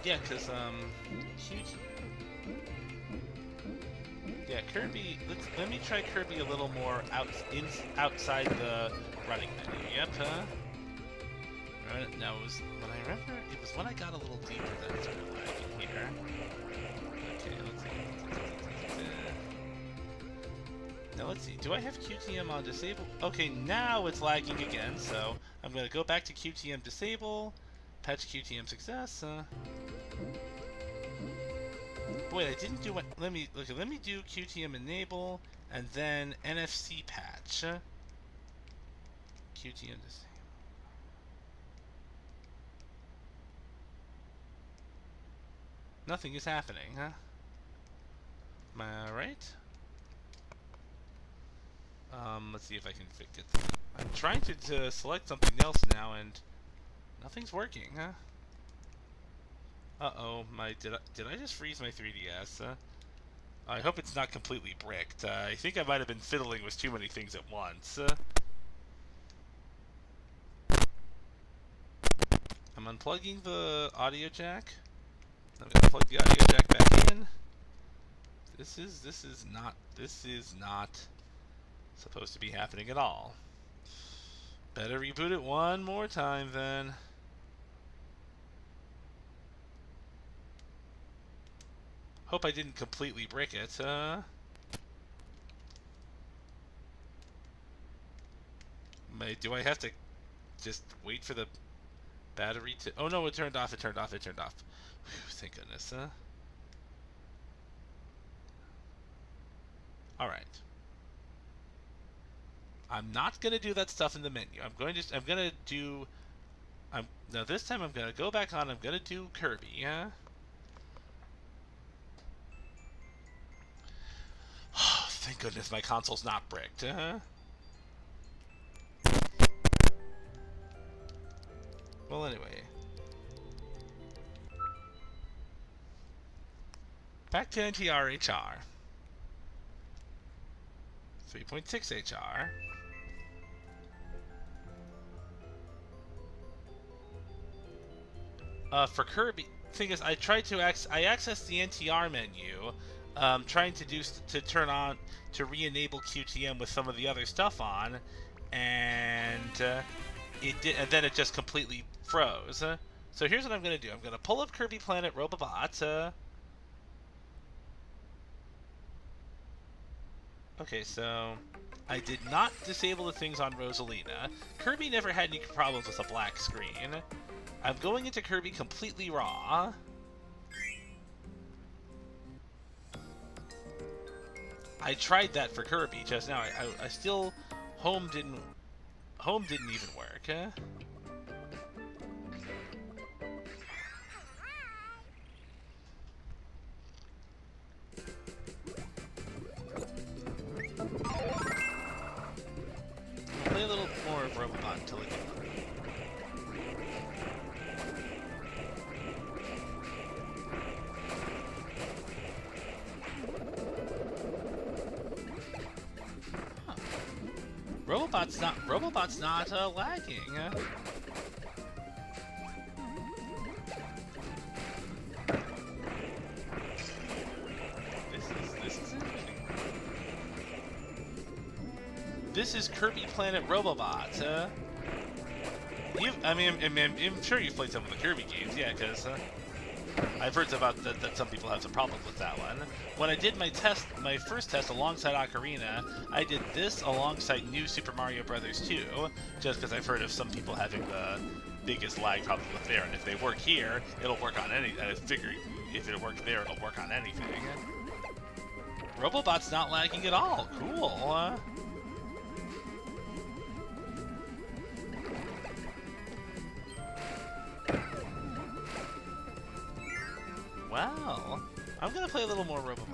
Yeah, because, yeah, Kirby, let me try Kirby a little more outside the running menu. Yep, right, now, when I remember, it was when I got a little deeper that it started lagging here. Okay, let's see. Now, let's see, do I have QTM on disable? Okay, now it's lagging again, so I'm going to go back to QTM disable, patch QTM success, Wait, I didn't do what? Let me do QTM enable and then NFC patch. QTM disable. Nothing is happening, huh? Am I right? Let's see if I can fix it. I'm trying to select something else now and nothing's working, huh? Uh-oh, did I just freeze my 3DS? I hope it's not completely bricked. I think I might have been fiddling with too many things at once. I'm unplugging the audio jack. I'm gonna plug the audio jack back in. This is not supposed to be happening at all. Better reboot it one more time then. Hope I didn't completely brick it. Do I have to just wait for the battery to... Oh no, it turned off, it turned off. Whew, thank goodness, Alright. I'm not gonna do that stuff in the menu. Now this time I'm gonna go back on, I'm gonna do Kirby, Thank goodness my console's not bricked, Well, anyway. Back to NTR HR. 3.6 HR. For Kirby, thing is, I tried to I accessed the NTR menu, trying to turn on to re-enable QTM with some of the other stuff on, and it did, and then it just completely froze. So here's what I'm gonna do. I'm gonna pull up Kirby Planet Robobot. Okay, so I did not disable the things on Rosalina. Kirby never had any problems with a black screen. I'm going into Kirby completely raw. I tried that for Kirby just now. I still home didn't even work. I'll play a little more of Robobot until I get Robobot's not lagging. This is interesting. This is Kirby Planet Robobot. I'm sure you've played some of the Kirby games, yeah, because I've heard about that some people have some problems with that one. When I did my first test alongside Ocarina, I did this alongside New Super Mario Bros. 2, just because I've heard of some people having the biggest lag problem with there, and if they work here, it'll work on any. I figure if it works there, it'll work on anything. Robobot's not lagging at all. Cool. Well, I'm gonna play a little more Robobot.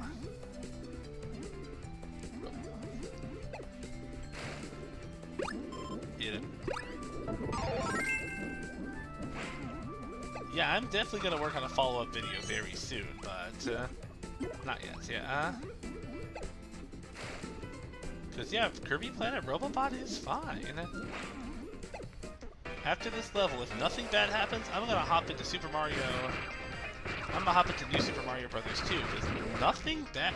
Yeah, I'm definitely gonna work on a follow-up video very soon, but not yet. Yeah. Because yeah, Kirby Planet Robobot is fine. After this level, if nothing bad happens, I'm gonna hop into Super Mario. I'm gonna hop into New Super Mario Bros. 2, because nothing bad.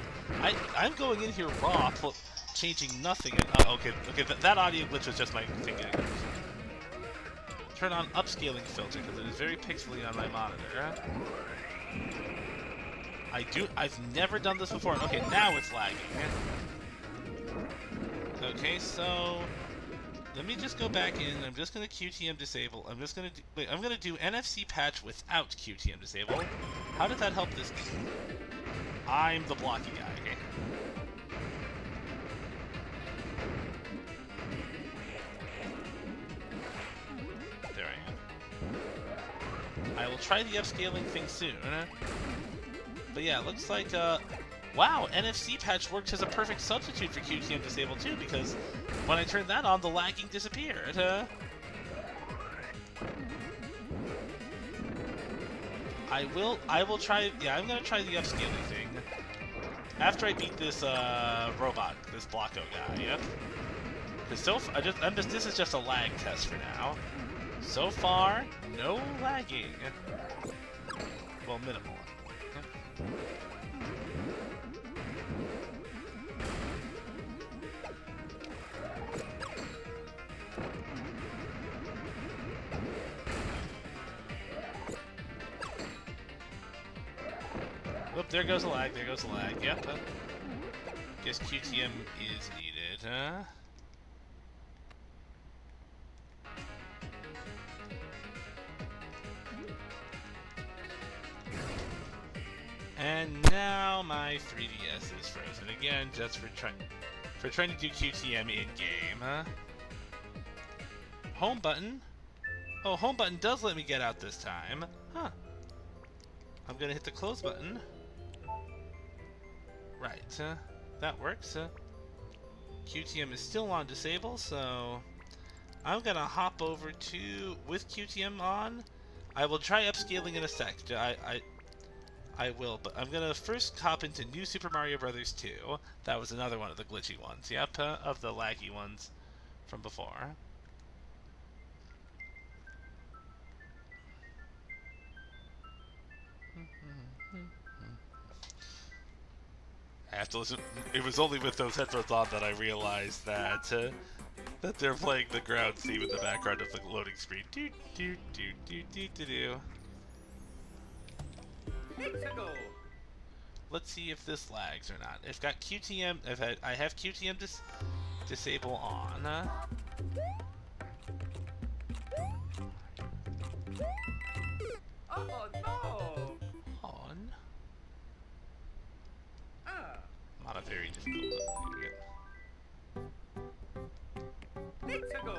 I'm going in here raw, changing nothing. And, okay, that audio glitch was just my thing. Turn on upscaling filter because it is very pixely on my monitor. I've never done this before. Okay, now it's lagging. Okay, so let me just go back in. I'm just gonna QTM disable. I'm gonna do NFC patch without QTM disable. How does that help this game? I'm the blocky guy, okay? There I am. I will try the upscaling thing soon. But yeah, it looks like, wow, NFC patch works as a perfect substitute for QTM disable too, because when I turned that on, the lagging disappeared. I will try, yeah, I'm gonna try the upscaling thing. After I beat this, robot, this Blocko guy, yep. Because this is just a lag test for now. So far, no lagging. Well, minimal. Whoop, there goes the lag, yep. Guess QTM is needed, huh? And now my 3DS is frozen again, just for trying to do QTM in-game, huh? Home button? Oh, home button does let me get out this time. Huh. I'm gonna hit the close button. Right, that works. QTM is still on disable, so I'm gonna hop over to, with QTM on, I will try upscaling in a sec. I will, but I'm gonna first hop into New Super Mario Bros. 2. That was another one of the glitchy ones. Yep, of the laggy ones from before. I have to listen. It was only with those headphones on that I realized that that they're playing the ground theme in the background of the loading screen. Do do do do do do do. Let's see if this lags or not. I've got QTM. I have QTM disable on. Oh no! On. Ah, Not a very difficult let's go!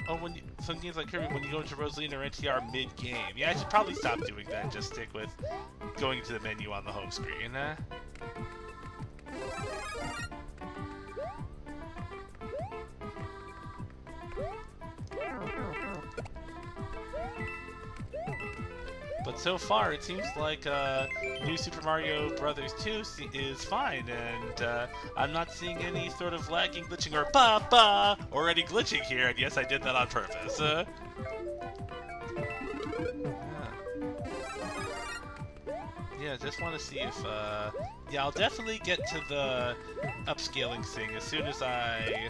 Oh, some games like Kirby, when you go into Rosalina or NTR mid-game. Yeah, I should probably stop doing that and just stick with going to the menu on the home screen. But so far, it seems like New Super Mario Bros. 2 is fine, and I'm not seeing any sort of lagging, glitching, or ba-ba, or any glitching here, and yes, I did that on purpose. Yeah, just want to see if, yeah, I'll definitely get to the upscaling thing as soon as I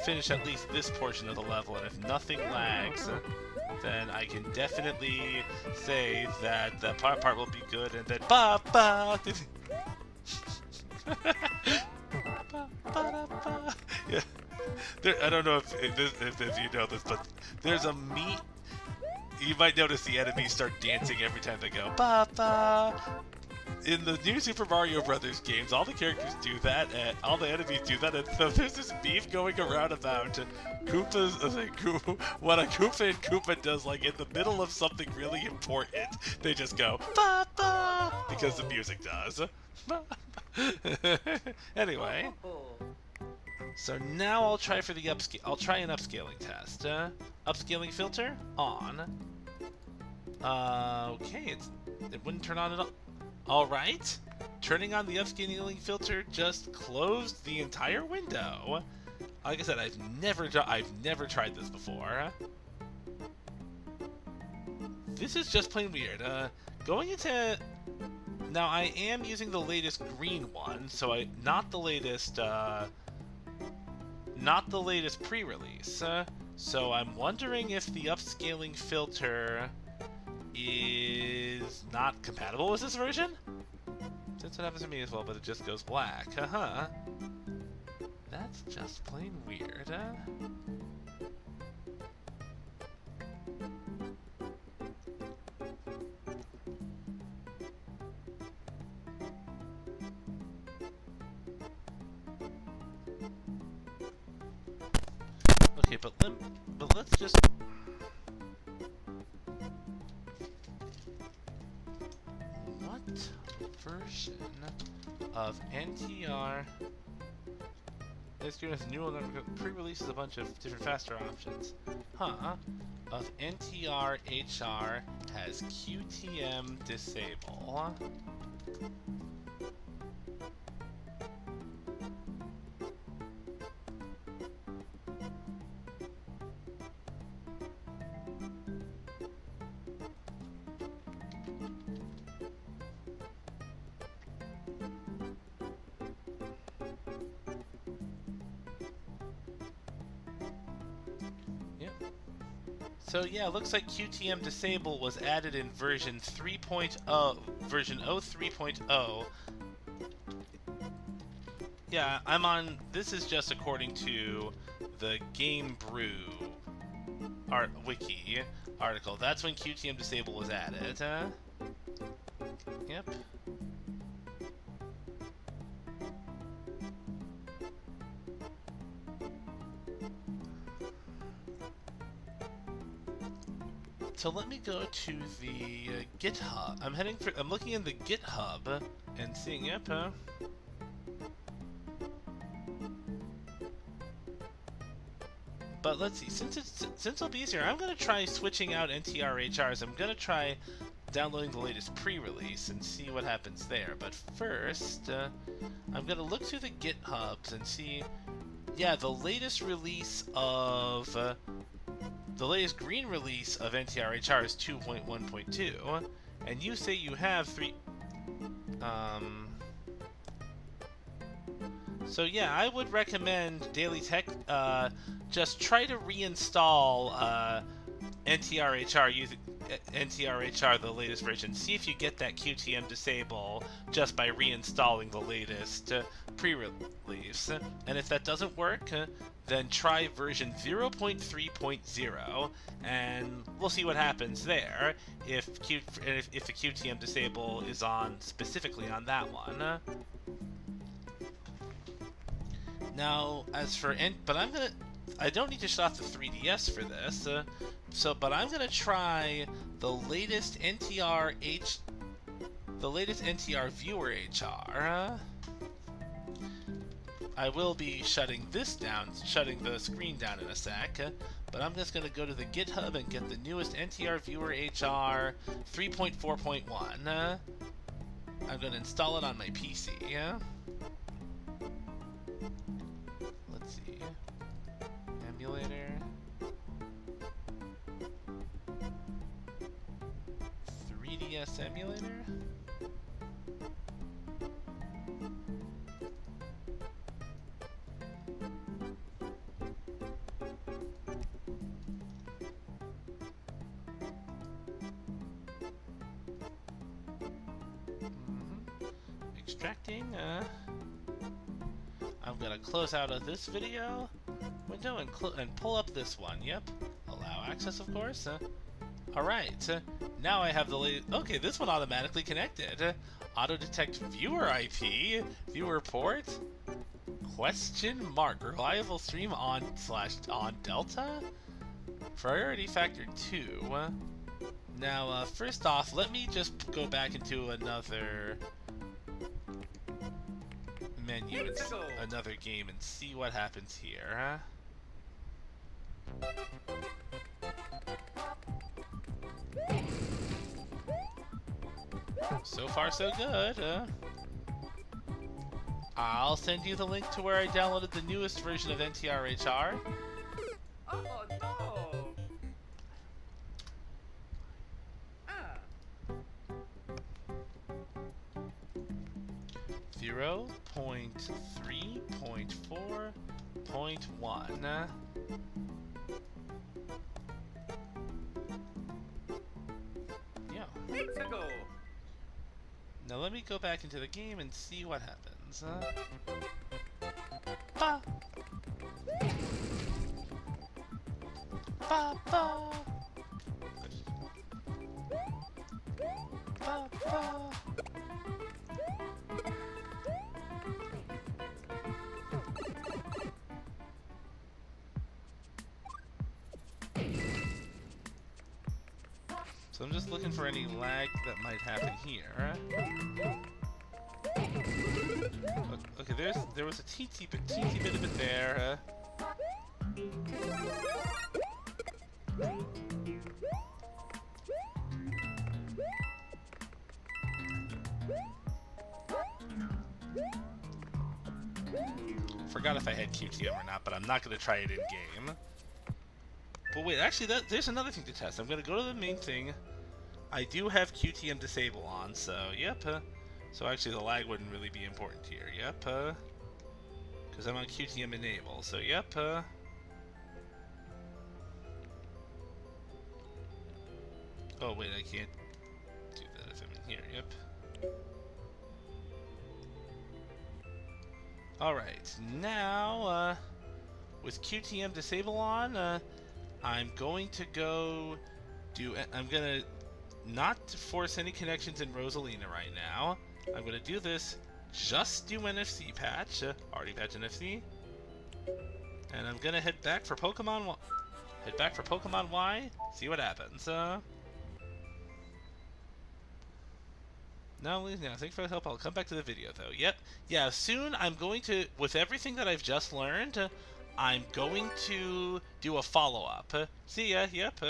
finish at least this portion of the level, and if nothing lags, then I can definitely say that the part will be good, and then ba-ba! Yeah. I don't know if you know this, but there's a meat. You might notice the enemies start dancing every time they go ba-ba. In the new Super Mario Brothers games, all the characters do that, and all the enemies do that, and so there's this beef going around about Koopa's, what a Koopa and Koopa does, like, in the middle of something really important, they just go, ba-ba, because the music does. Anyway, so now I'll try for the I'll try an upscaling test. Upscaling filter, on. Okay, it wouldn't turn on at all. Alright, turning on the upscaling filter just closed the entire window. Like I said, I've never tried this before. This is just plain weird. Going into... Now, I am using the latest green one, so not the latest pre-release. So I'm wondering if the upscaling filter is not compatible with this version? That's what happens to me as well, but it just goes black. Haha. That's just plain weird. Okay, but let's just... What version of NTR is doing this new one that pre-releases a bunch of different faster options? Huh. Of NTR HR has QTM disable. So yeah, it looks like QTM disable was added in version 3.0, version 03.0. Yeah, I'm on, this is just according to the Game Brew wiki article. That's when QTM disable was added. Yep. So let me go to the GitHub. I'm looking in the GitHub and seeing, yep, but let's see, since it'll be easier, I'm gonna try switching out NTRHRs. I'm gonna try downloading the latest pre-release and see what happens there. But first, I'm gonna look through the GitHubs and see, yeah, the latest release of the latest green release of NTRHR is 2.1.2, and you say you have so yeah, I would recommend Daily Tech just try to reinstall NTRHR using NTRHR, the latest version. See if you get that QTM disable just by reinstalling the latest pre-release. And if that doesn't work, then try version 0.3.0, and we'll see what happens there if the QTM disable is on specifically on that one. Now, as for I don't need to shut off the 3DS for this, but I'm gonna try the latest NTR viewer HR. I will be shutting the screen down in a sec, but I'm just gonna go to the GitHub and get the newest NTR viewer HR 3.4.1. I'm gonna install it on my PC. Let's see. Emulator. 3DS emulator. Extracting. I'm gonna close out of this video window and pull up this one. Yep. Allow access, of course. Alright. Now I have the latest. Okay, this one automatically connected. Auto detect viewer IP, viewer port. Question mark. Reliable stream on Delta. Priority factor 2. Now, first off, let me just go back into another menu, another game, and see what happens here. So far, so good. I'll send you the link to where I downloaded the newest version of NTRHR. Oh no! 0.3.4.1. Yeah. Mexico! Now let me go back into the game and see what happens. Ba! Ba ba! Ba ba! So I'm just looking for any lag that might happen here. Okay, there was a teensy bit of it there. Forgot if I had QTM or not, but I'm not going to try it in game. But wait, actually, there's another thing to test. I'm going to go to the main thing. I do have QTM disable on, so yep. So actually, the lag wouldn't really be important here. Yep. Because I'm on QTM enable, so yep. Oh wait, I can't do that if I'm in here. Yep. Alright, now, with QTM disable on, I'm going to go I'm going to not force any connections in Rosalina right now. I'm going to do this, just do NFC patch, already patch NFC, and I'm going to head back for Pokemon Head back for Pokemon Y, see what happens. No, thanks for the help. I'll come back to the video, though. Yep. Yeah, soon I'm going to, with everything that I've just learned, I'm going to do a follow-up. See ya, yep.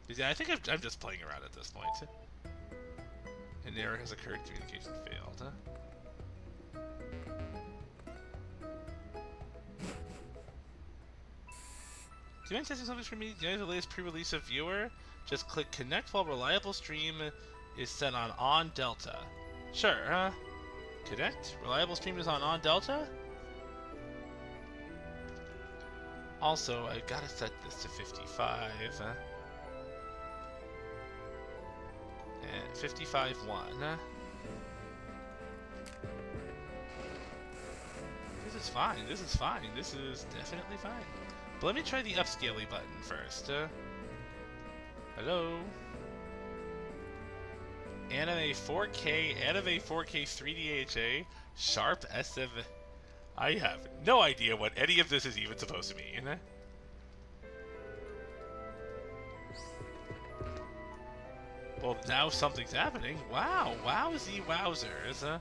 Yeah, I think I'm just playing around at this point. An error has occurred, communication failed. Do you mind testing something for me? Do you know the latest pre-release of Viewer? Just click connect while reliable stream is set on Delta. Sure, connect? Reliable stream is on Delta? Also, I gotta set this to 55. And 55.1. This is fine. This is fine. This is definitely fine. But let me try the upscaling button first. Hello? Anime 4K 3D HA, Sharp S7. I have no idea what any of this is even supposed to mean. Well, now something's happening. Wow, wowzy wowzers.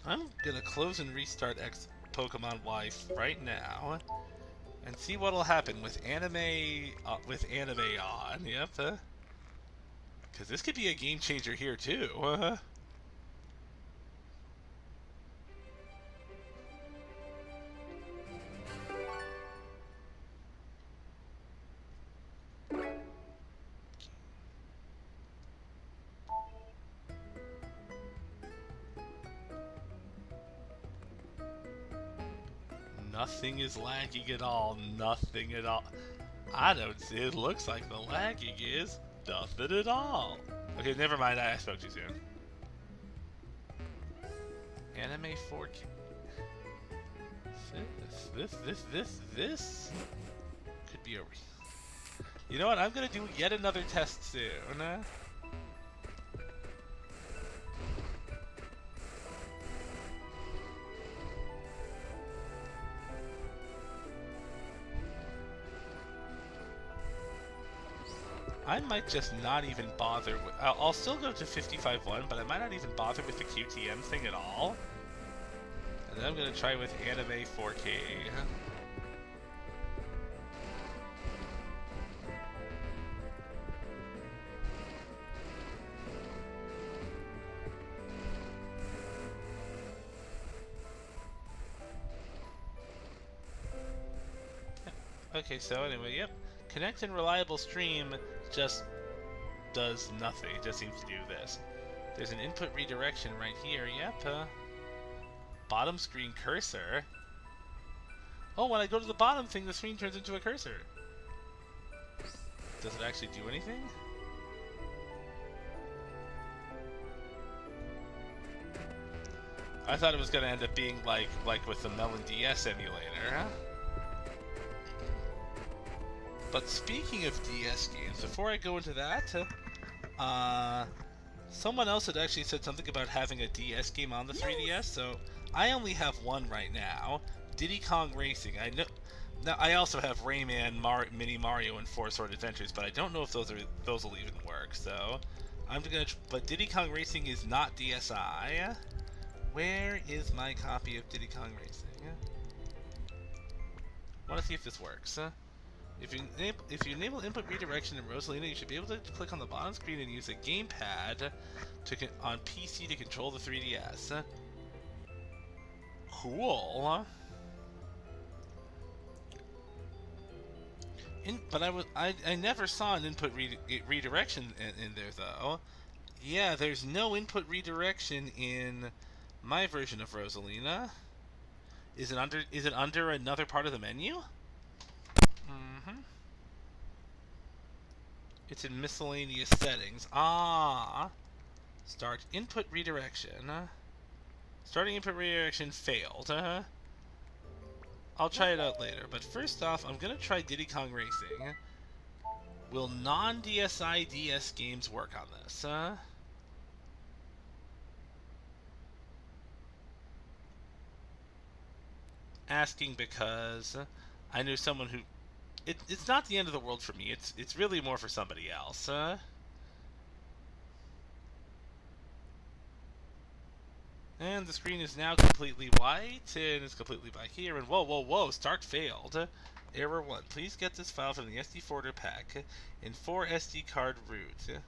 I'm gonna close and restart Pokemon Y right now, and see what'll happen with anime on. Yep. Because this could be a game changer here too. Nothing is lagging at all. Nothing at all. I don't see. It looks like the lagging is nothing at all. Okay, never mind. I spoke too soon. Anime 4K. This could be a. You know what? I'm gonna do yet another test soon. I might just not even bother with... I'll still go to 55.1, but I might not even bother with the QTM thing at all. And then I'm going to try with Anime 4K. Okay, so anyway, yep. Connect and reliable stream just does nothing. It just seems to do this. There's an input redirection right here. Yep. Bottom screen cursor. Oh, when I go to the bottom thing, the screen turns into a cursor. Does it actually do anything? I thought it was going to end up being like with the Melon DS emulator, huh? But speaking of DS games, before I go into that, someone else had actually said something about having a DS game on the 3DS, so I only have one right now, Diddy Kong Racing. I know. Now I also have Rayman, Mini Mario, and Four Sword Adventures, but I don't know if those will even work. So I'm gonna. But Diddy Kong Racing is not DSi. Where is my copy of Diddy Kong Racing? I want to see if this works. If you enable input redirection in Rosalina, you should be able to click on the bottom screen and use a gamepad on PC to control the 3DS. Cool. But I never saw an input redirection in there though. Yeah, there's no input redirection in my version of Rosalina. Is it under another part of the menu? Mm-hmm. It's in miscellaneous settings. Start input redirection. Starting input redirection failed. I'll try it out later, but first off, I'm gonna try Diddy Kong Racing. Will non-DSi DS games work on this? Asking because I knew someone who... It's not the end of the world for me. It's really more for somebody else. And the screen is now completely white, and it's completely black here, and whoa, whoa, whoa, start failed. Error 1. Please get this file from the SD folder pack in 4 SD card root.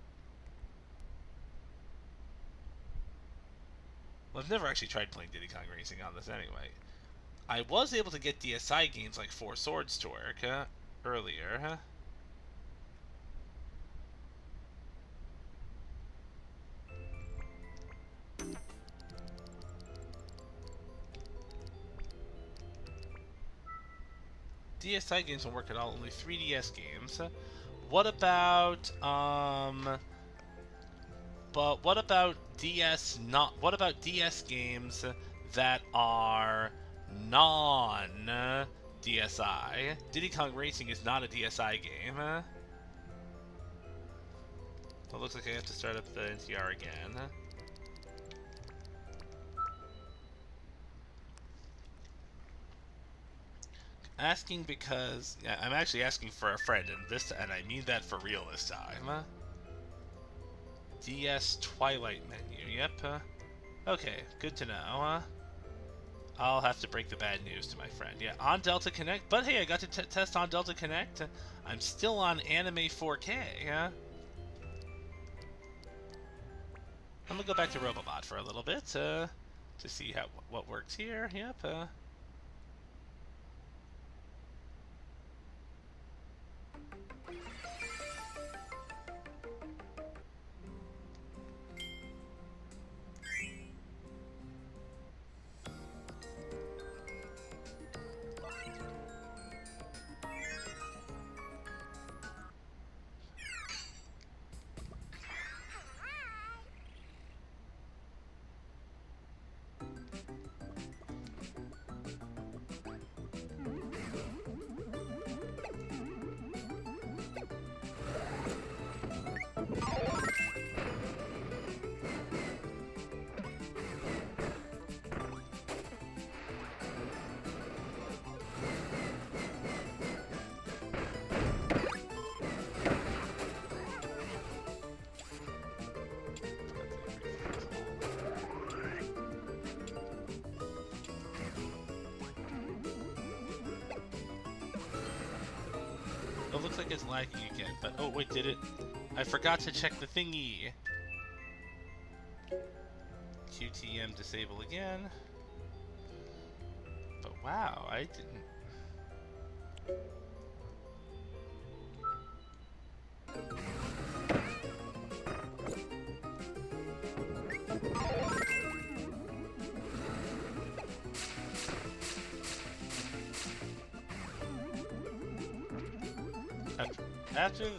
Well, I've never actually tried playing Diddy Kong Racing on this anyway. I was able to get DSi games like Four Swords to work earlier. DSi games don't work at all, only 3DS games. What about, but what about what about DS games that are non-DSi? Diddy Kong Racing is not a DSi game. Well, it looks like I have to start up the NTR again. Asking because I'm actually asking for a friend, and I mean that for real this time. DS Twilight menu. Yep. Okay, good to know. I'll have to break the bad news to my friend. Yeah, on Delta Connect. But hey, I got to test on Delta Connect. I'm still on Anime 4K. I'm gonna go back to Robobot for a little bit to see what works here. Yep. It looks like it's lagging again, but oh wait, did it? I forgot to check the thingy. QTM disable again. But wow, I didn't.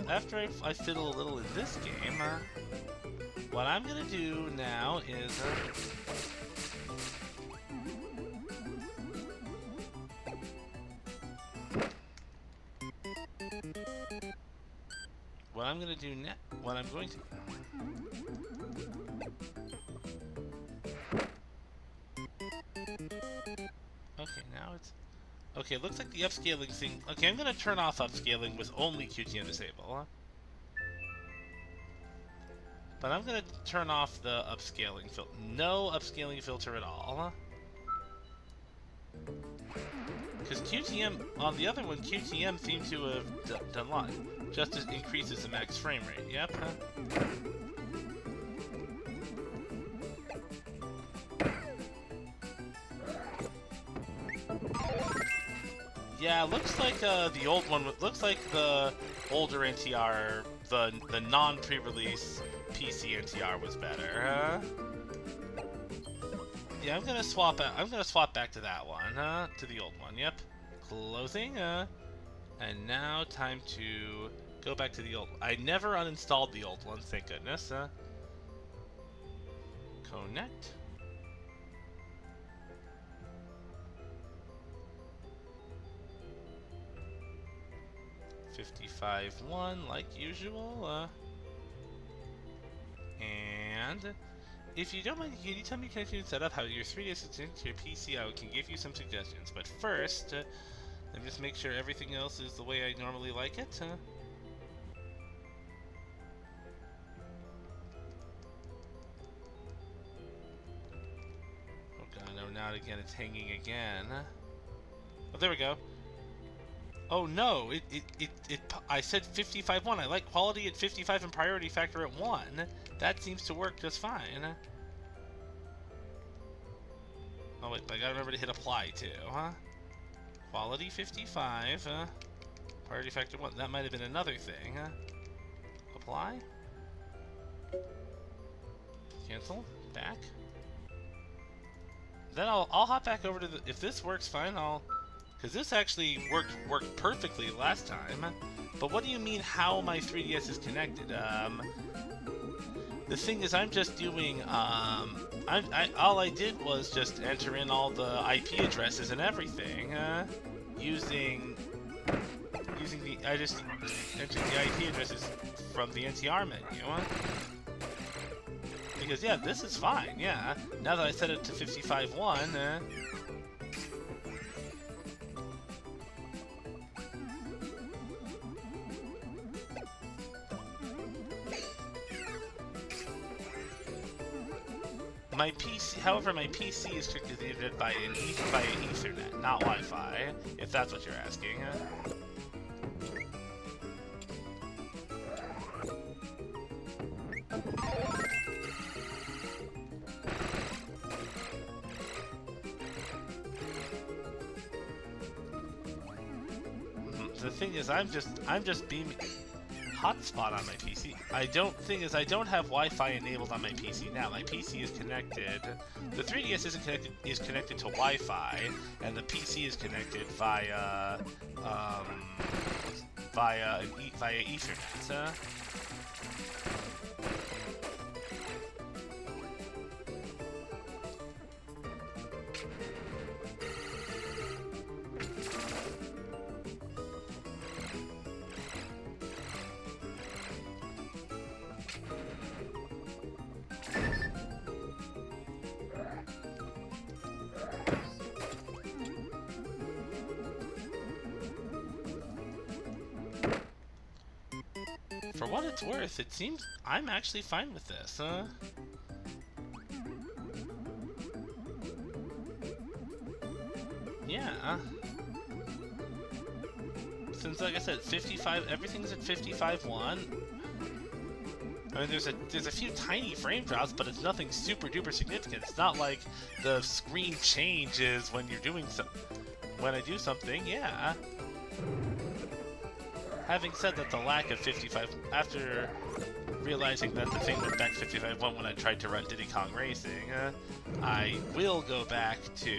After I fiddle a little in this game, what I'm gonna do now is what I'm going to okay, now it's okay, it looks like the upscaling thing. Okay, I'm going to turn off upscaling with only QTM disable. But I'm going to turn off the upscaling filter. No upscaling filter at all. Because QTM, on the other one, QTM seems to have done what? Just increases the max frame rate. Yep. Yeah, looks like the old one. Looks like the older NTR, the non-pre-release PC NTR was better. Yeah, I'm gonna swap back to that one. To the old one. Yep. Closing. And now time to go back to the old. I never uninstalled the old one. Thank goodness. Connect. $55.1 like usual, and If you don't mind, can you tell me connection set up how your 3DS is connected to your PC? I can give you some suggestions. But first, let me just make sure everything else is the way I normally like it. Oh god, no, now again it's hanging again. Oh, there we go. Oh no, I said 55.1. I like quality at 55 and priority factor at 1. That seems to work just fine. Oh wait, I gotta remember to hit apply too, huh? Quality 55, priority factor 1. That might have been another thing, huh? Apply? Cancel? Back? Then I'll hop back over to the... If this works fine, because this actually worked perfectly last time. But what do you mean how my 3DS is connected? The thing is, I'm just doing, all I did was just enter in all the IP addresses and everything, I just entered the IP addresses from the NTR menu, Because, yeah, this is fine, yeah. Now that I set it to 55.1, my PC, however, my PC is connected to the internet via Ethernet, not Wi-Fi, if that's what you're asking. The thing is, I'm just beaming hotspot on my PC. I don't have Wi-Fi enabled on my PC now. My PC is connected. The 3DS is connected to Wi-Fi, and the PC is connected via Ethernet. For what it's worth, it seems I'm actually fine with this, Yeah. Since, like I said, 55, everything's at 55.1. I mean, there's a few tiny frame drops, but it's nothing super duper significant. It's not like the screen changes when you're doing when I do something, yeah. Having said that, the lack of 55, after realizing that the thing went back to 55.1 when I tried to run Diddy Kong Racing, I will go back to,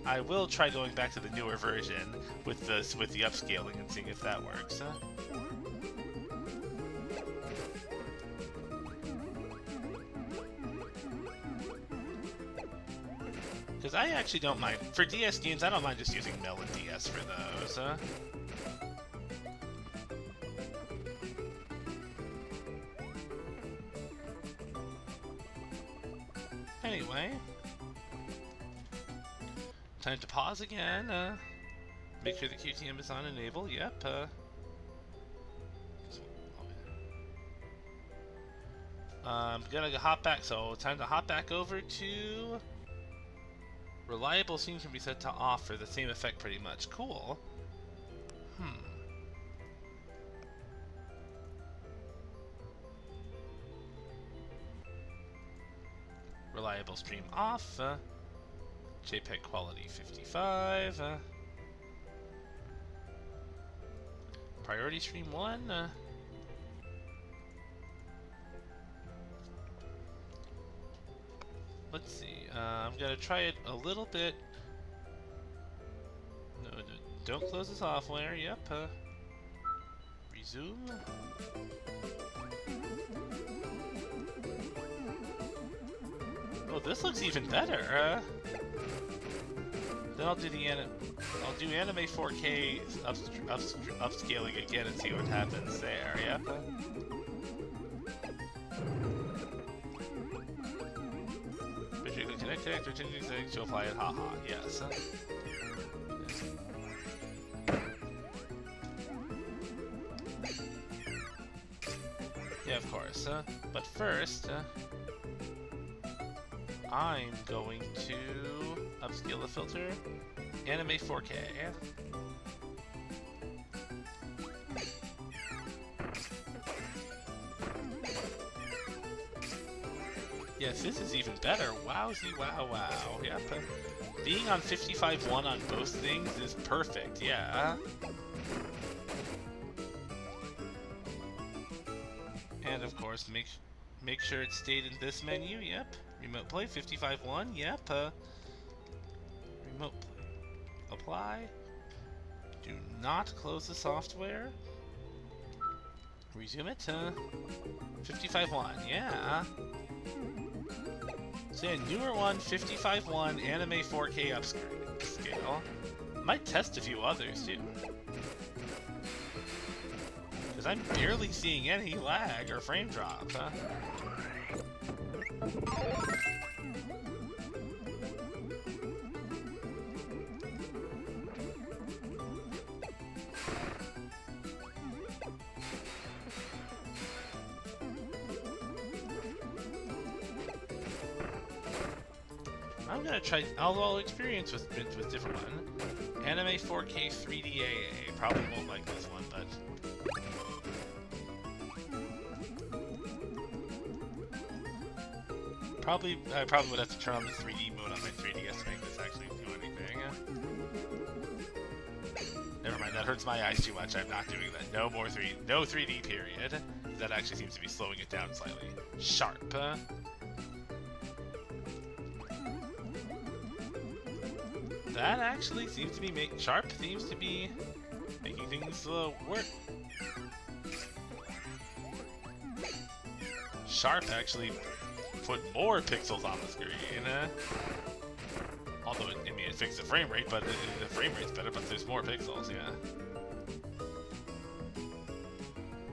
I will try going back to the newer version with the upscaling and seeing if that works. Because I actually don't mind. For DS games, I don't mind just using Melon DS for those. Anyway. Time to pause again. Make sure the QTM is on enable. Yep. Gotta hop back. So, time to hop back over to... Reliable seems to be set to off for the same effect pretty much. Cool. Reliable stream off. JPEG quality 55. Priority stream 1. Let's see. I'm gonna try it a little bit. No, don't close the software. Yep. Resume. Oh, this looks even better. Then I'll do anime 4K upscaling again and see what happens there. Yep. tick or changing things to apply it. Haha. Yes. Yeah, of course. But first, I'm going to upscale the filter. Anime 4K. Yes, this is even better. Wowzy, wow, wow. Yep. Being on 55.1 on both things is perfect, yeah. And of course, make sure it stayed in this menu, yep. Remote play, 55.1, yep. Remote play. Apply. Do not close the software. Resume it. 55.1, yeah. So yeah, newer one, 55.1, anime 4K upscale. Might test a few others too. Because I'm barely seeing any lag or frame drop, huh? I'm gonna try. I'll experience with different one. Anime 4K 3D AA. Probably won't like this one, but I probably would have to turn on the 3D mode on my 3DS to make this actually do anything. Never mind, that hurts my eyes too much. I'm not doing that. No 3D period. That actually seems to be slowing it down slightly. Sharp. That actually seems to be Sharp seems to be making things work. Sharp actually put more pixels on the screen. Although it fixed the frame rate, but the frame rate's better, but there's more pixels, yeah.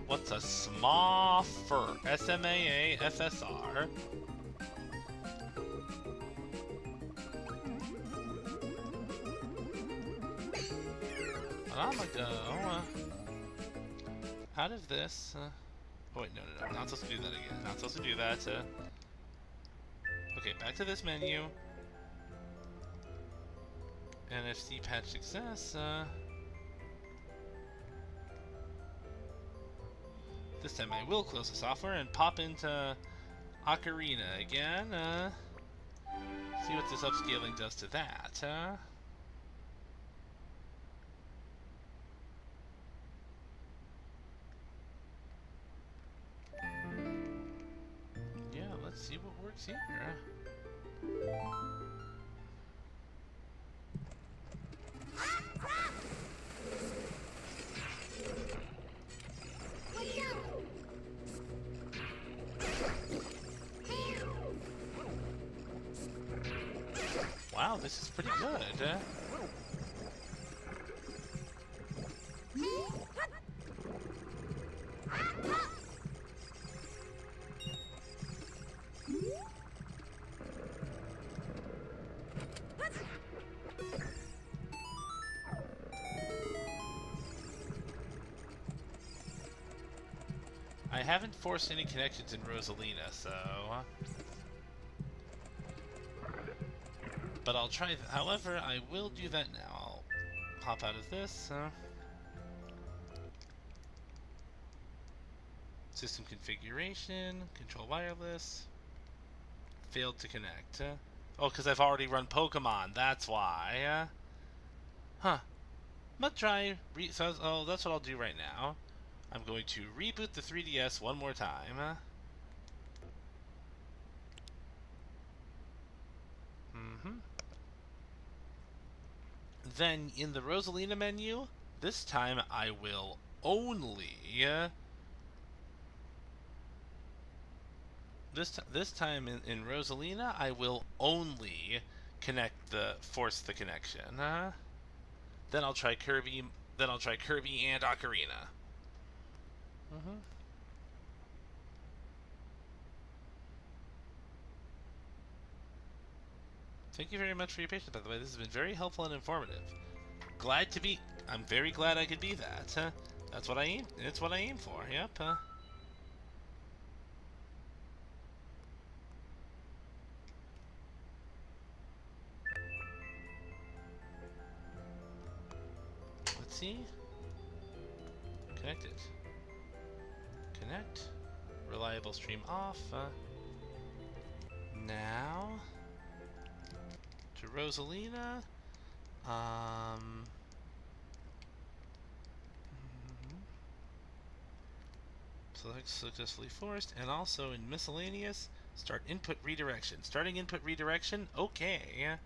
What's a SMAFR? SMAA-FSR? I'm gonna go out of this. Oh wait, no, not supposed to do that again. Not supposed to do that. Okay, back to this menu. NFC patch success. This time I will close the software and pop into Ocarina again. See what this upscaling does to that. Yeah, let's see what works here. Wow, this is pretty good. I haven't forced any connections in Rosalina, so... But I'll try... However, I will do that now. I'll hop out of this. System configuration, control wireless. Failed to connect. Oh, because I've already run Pokemon, that's why. Huh. I'm gonna try... oh, that's what I'll do right now. I'm going to reboot the 3DS one more time. Then in the Rosalina menu, this time I will only this time in Rosalina I will only force the connection. Then I'll try Kirby. Then I'll try Kirby and Ocarina. Thank you very much for your patience, by the way. This has been very helpful and informative. I'm very glad I could be that. That's what I aim. It's what I aim for. Yep. Let's see. Connected. Connect. Reliable stream off. Now to Rosalina. Select successfully forced, and also in miscellaneous, start input redirection. Starting input redirection. Okay.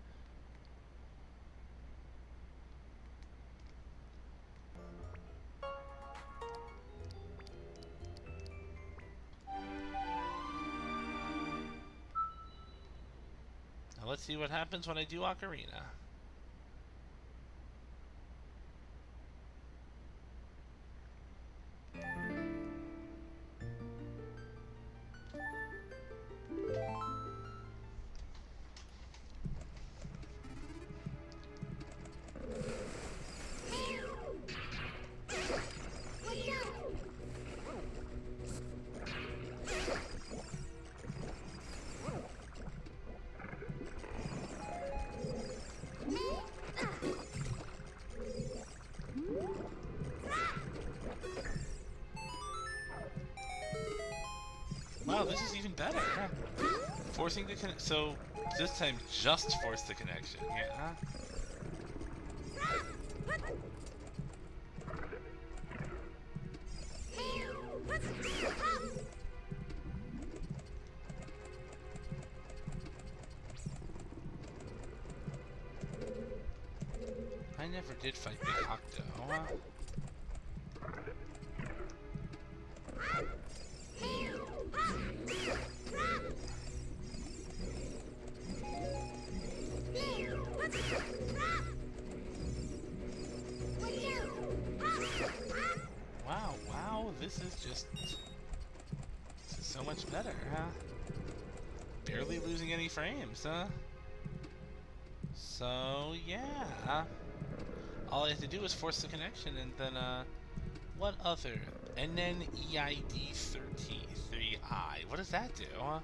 Now let's see what happens when I do Ocarina. Wow, this is even better. Forcing the connection. So this time, just force the connection. Yeah. I never did fight Big Octo. Wow, this is so much better, huh? Barely losing any frames, huh? So, yeah. All I have to do is force the connection, and then, what other? And then EID33I. What does that do, huh?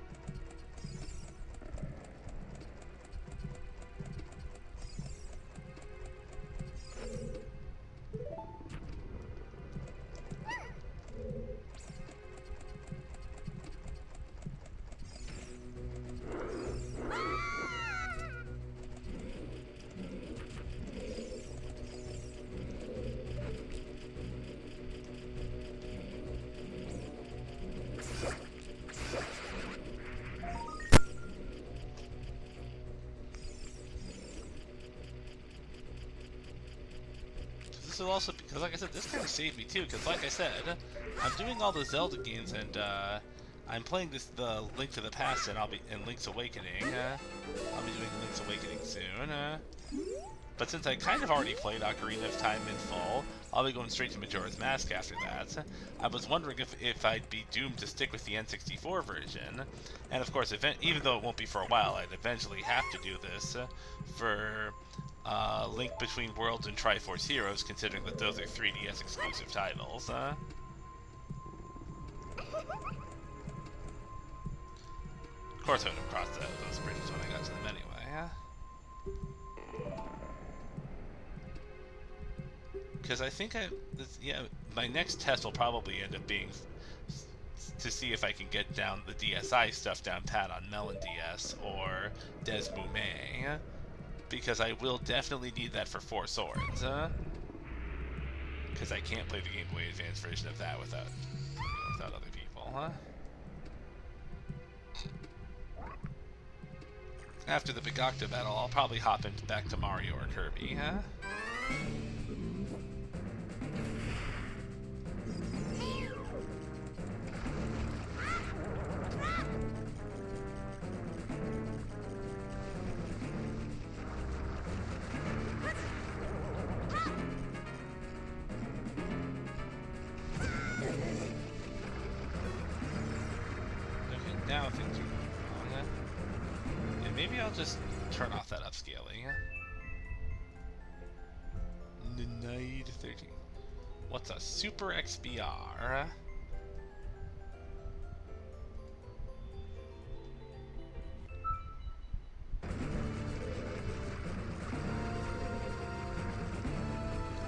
This will also, because like I said, this kind of saved me too, because like I said, I'm doing all the Zelda games, and I'm playing the Link to the Past, and in Link's Awakening. I'll be doing Link's Awakening soon. But since I kind of already played Ocarina of Time in full, I'll be going straight to Majora's Mask after that. I was wondering if I'd be doomed to stick with the N64 version, and of course, even though it won't be for a while, I'd eventually have to do this for Link Between Worlds and Triforce Heroes, considering that those are 3DS exclusive titles. Of course, I would have crossed those bridges when I got to them anyway. Because I think my next test will probably end up being to see if I can get down the DSi stuff down pat on Melon DS or Desmume. Because I will definitely need that for 4 Swords, because I can't play the Game Boy Advance version of that without other people, After the Big Octo battle, I'll probably hop back to Mario or Kirby, Now things are going on. And maybe I'll just turn off that upscaling. Denied 13. What's a super XBR?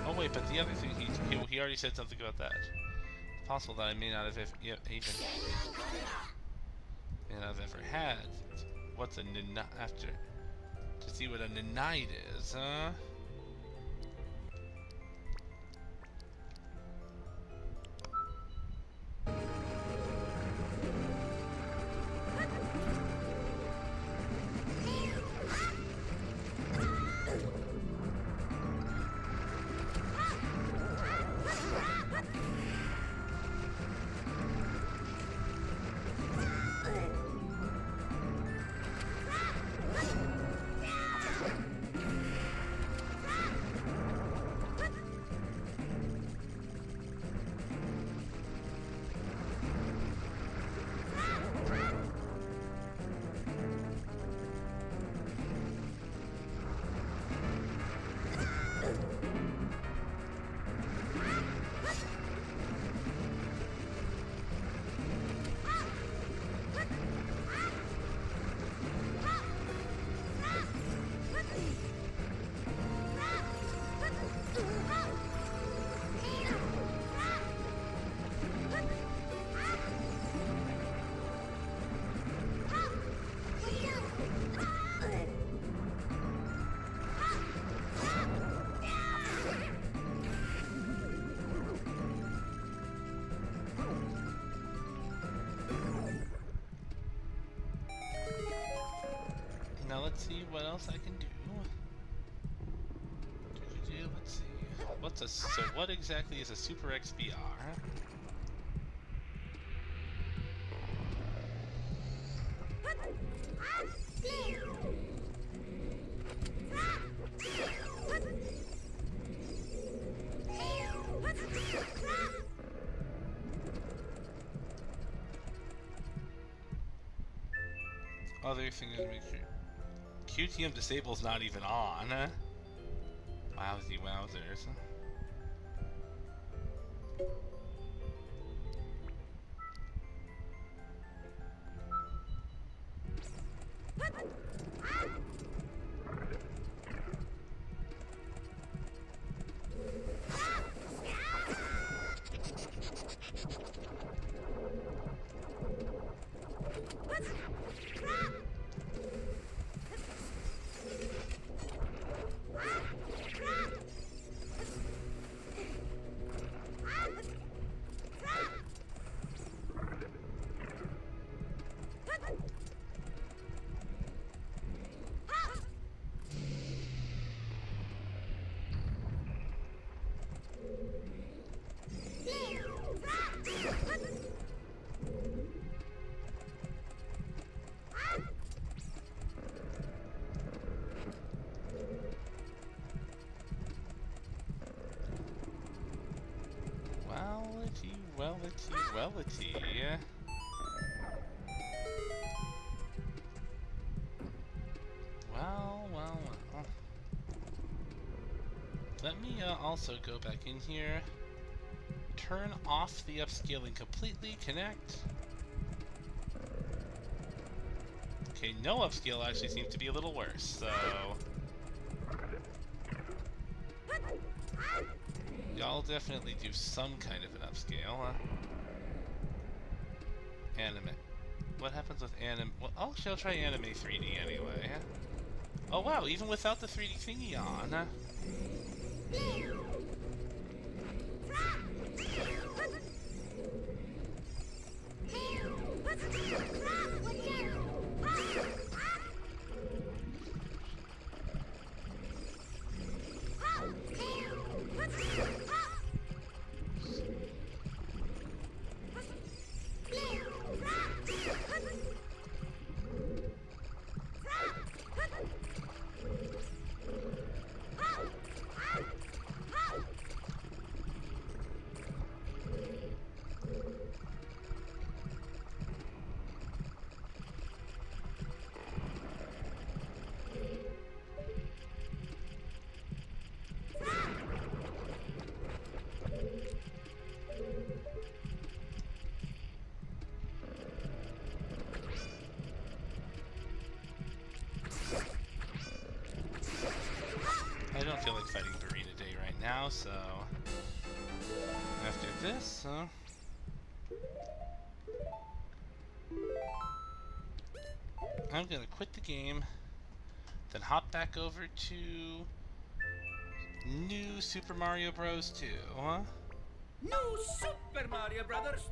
Oh wait, but the other thing, he already said something about that. It's possible that I may not have even ever had. What's a after to see what a nanite is, huh? Now let's see what else I can do. Let's see. So what exactly is a super XBR? Other things to make sure. QTM disable's not even on. Wowsy wowzers. Wellity. Well. Let me also go back in here. Turn off the upscaling completely. Connect. Okay, no upscale actually seems to be a little worse, so... Y'all definitely do some kind of an upscale. Anime. What happens with anime? Well, actually, I'll try anime 3D anyway. Oh wow, even without the 3D thingy on. so after this, I'm gonna quit the game, then hop back over to New Super Mario Bros. 2, New Super Mario Brothers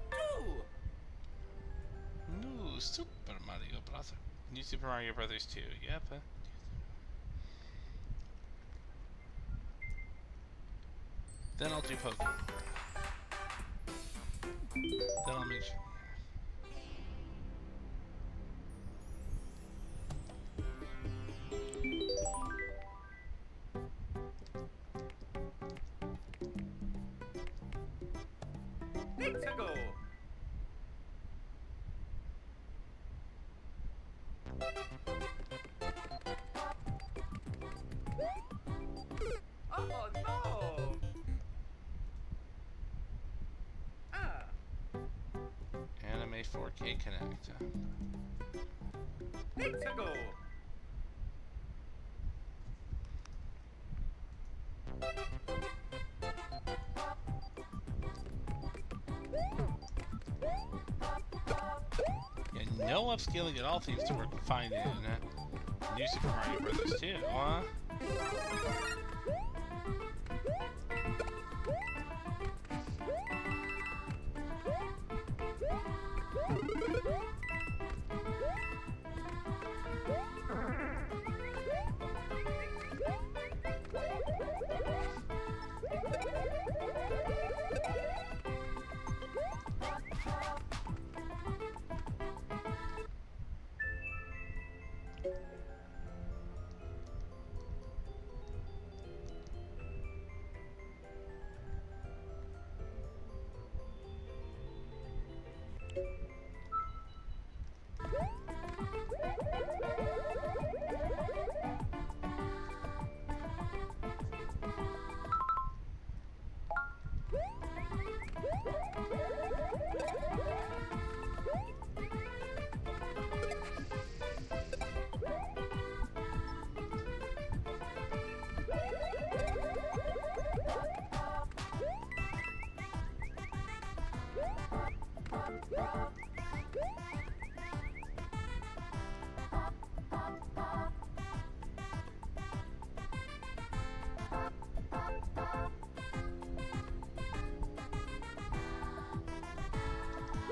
2! New Super Mario Bros. New Super Mario Brothers 2, yep. Then I'll do Pokemon. Then I'll make sure. Let's go! Oh no! Ah! Anime 4K Connect. Let's go! Yeah, no upscaling at all seems to work fine in New Super Mario Bros. 2,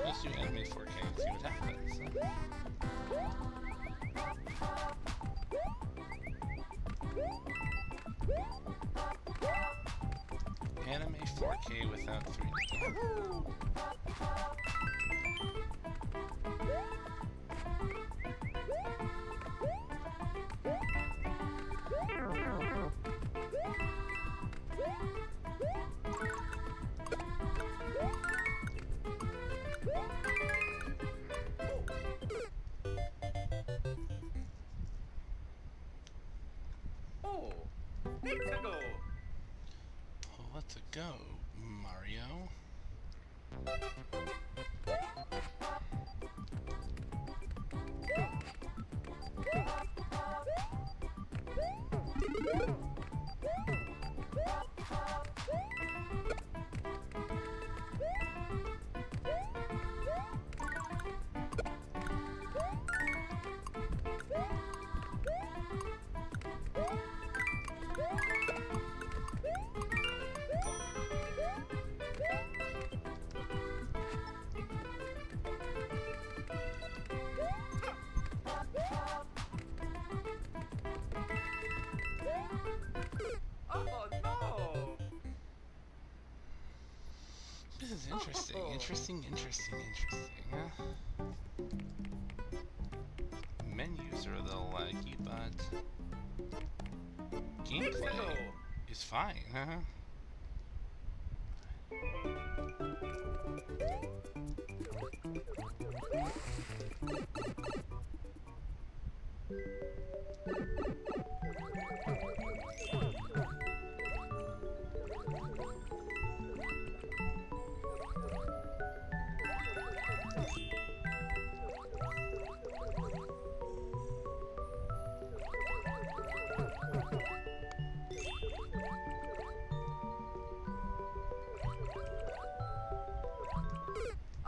Let's do Anime 4K and see what happens. Anime 4K without 3D. Oh! Let's go! Let's go, Mario. Oh no! This is interesting. Interesting. Menus are a little laggy, but gameplay is fine,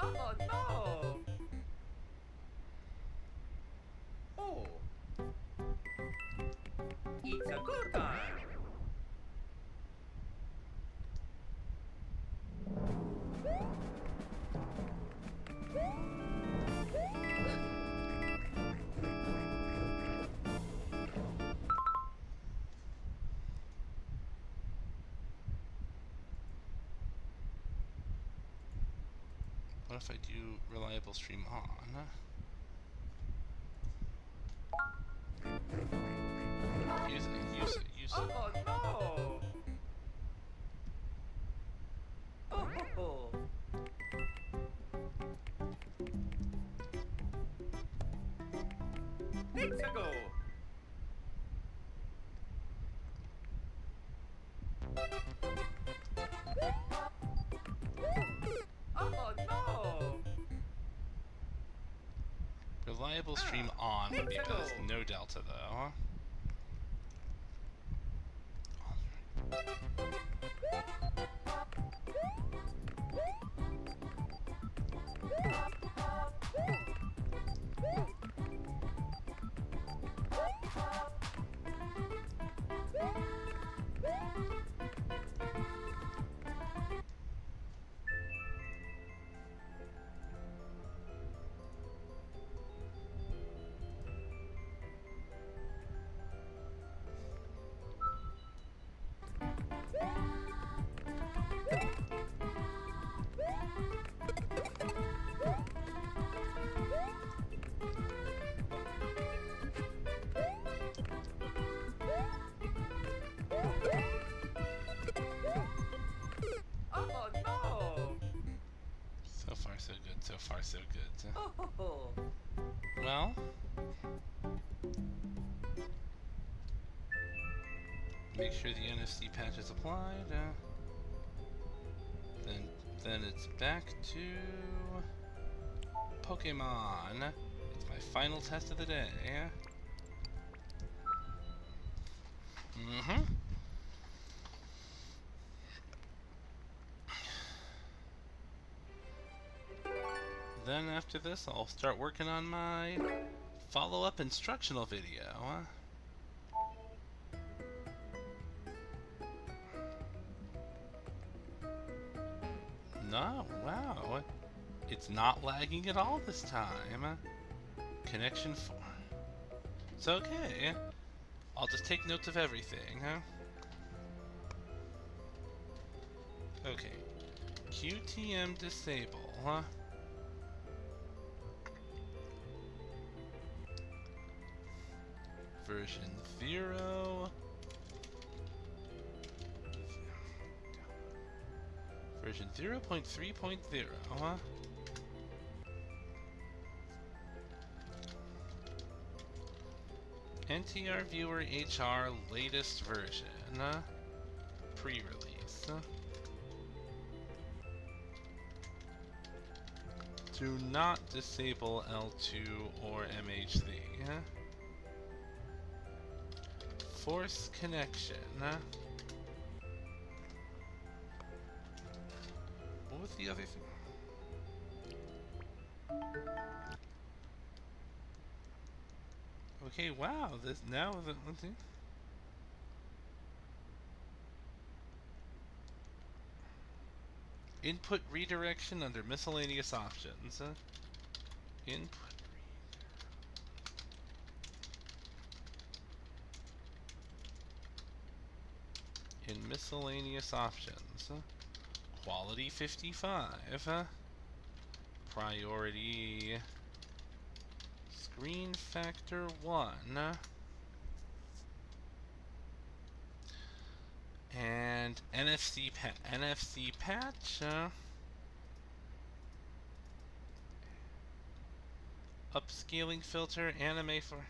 Oh no! Oh! It's a good time! What if I do reliable stream on? Use it, use it, use it. Oh no! Oh! Let's go! Oh no! Reliable stream on would be let's go. best. No delta though. Oh no! So far so good, so far so good. Oh! Well, make sure the NFC patch is applied. Then it's back to Pokémon. It's my final test of the day. Mm-hmm. Then after this, I'll start working on my follow-up instructional video. No, wow. It's not lagging at all this time. Connection 4. It's okay. I'll just take notes of everything, Okay. QTM disable, Version 0. Version 0.3.0, NTR Viewer HR latest version, pre-release. Do not disable L2 or MHD. Force connection. What was the other thing? Okay, wow, this now the let's see. Input redirection under miscellaneous options. Input in miscellaneous options. Quality 55. Priority screen factor 1. And NFC patch. Upscaling filter, anime for.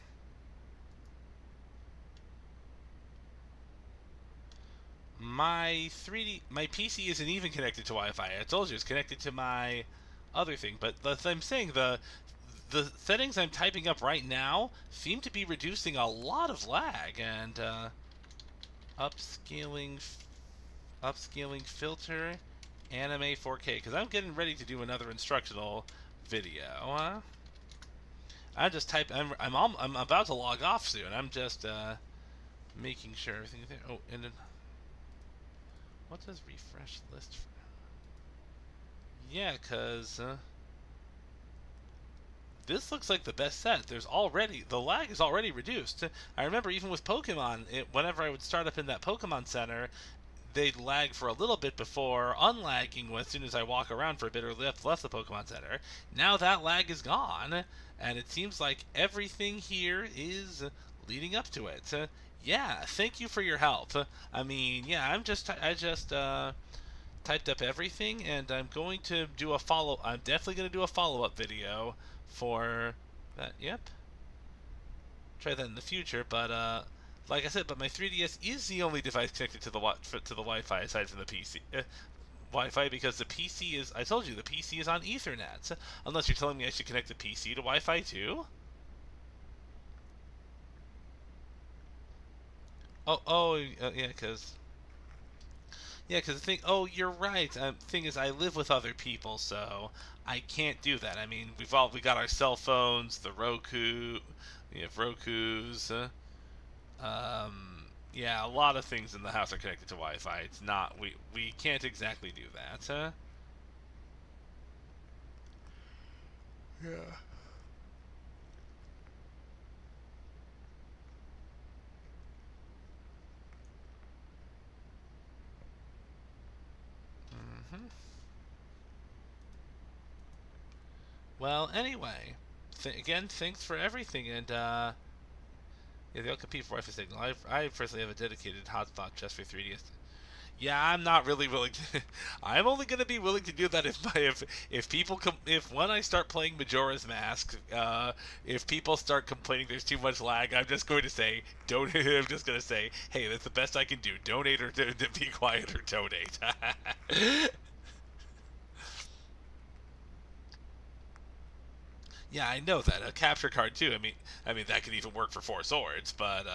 My PC isn't even connected to Wi-Fi. I told you it's connected to my other thing, but I'm saying the settings I'm typing up right now seem to be reducing a lot of lag, and upscaling filter Anime 4K, because I'm getting ready to do another instructional video. I just type. I'm about to log off soon. I'm just making sure everything's there. Oh, and then what does refresh list? Yeah, cause this looks like the best set. The lag is already reduced. I remember even with Pokemon, whenever I would start up in that Pokemon Center, they'd lag for a little bit before unlagging as soon as I walk around for a bit or left the Pokemon Center. Now that lag is gone, and it seems like everything here is leading up to it. Yeah, thank you for your help. I mean, yeah, I just typed up everything, and I'm definitely going to do a follow-up video for that. Yep. Try that in the future, but like I said, but my 3DS is the only device connected to the Wi-Fi aside from the PC. Wi-Fi, because the PC is, I told you, the PC is on Ethernet. Unless you're telling me I should connect the PC to Wi-Fi too? Yeah, because the thing. Oh, you're right. Thing is, I live with other people, so I can't do that. I mean, we got our cell phones, the Roku, we have Roku's. Yeah, a lot of things in the house are connected to Wi-Fi. It's not we can't exactly do that. Yeah. Mhm. Well, anyway, again, thanks for everything, and yeah, they'll compete for Wi-Fi signal. I personally have a dedicated hotspot just for 3DS. Yeah, I'm not really willing to. I'm only going to be willing to do that if people if when I start playing Majora's Mask, if people start complaining there's too much lag, I'm just going to say don't. I'm just going to say, hey, that's the best I can do. Donate or be quiet or donate. Yeah, I know that a capture card too. I mean that could even work for Four Swords. But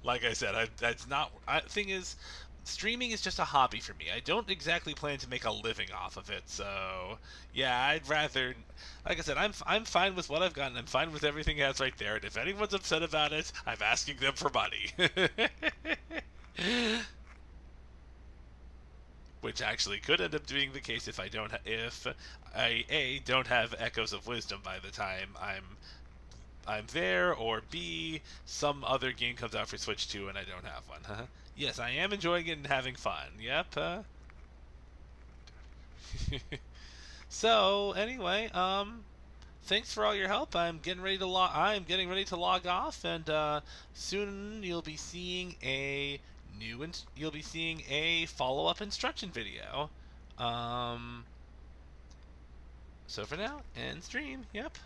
like I said, that's not. Thing is, streaming is just a hobby for me. I don't exactly plan to make a living off of it. So yeah, I'd rather. Like I said, I'm fine with what I've got, and I'm fine with everything that's right there. And if anyone's upset about it, I'm asking them for money. Which actually could end up being the case if I don't have Echoes of Wisdom by the time I'm there, or B, some other game comes out for Switch 2 and I don't have one. Yes, I am enjoying it and having fun. Yep. So anyway, thanks for all your help. I'm getting ready to log off, and soon you'll be seeing a follow-up instruction video. So for now, end stream. Yep.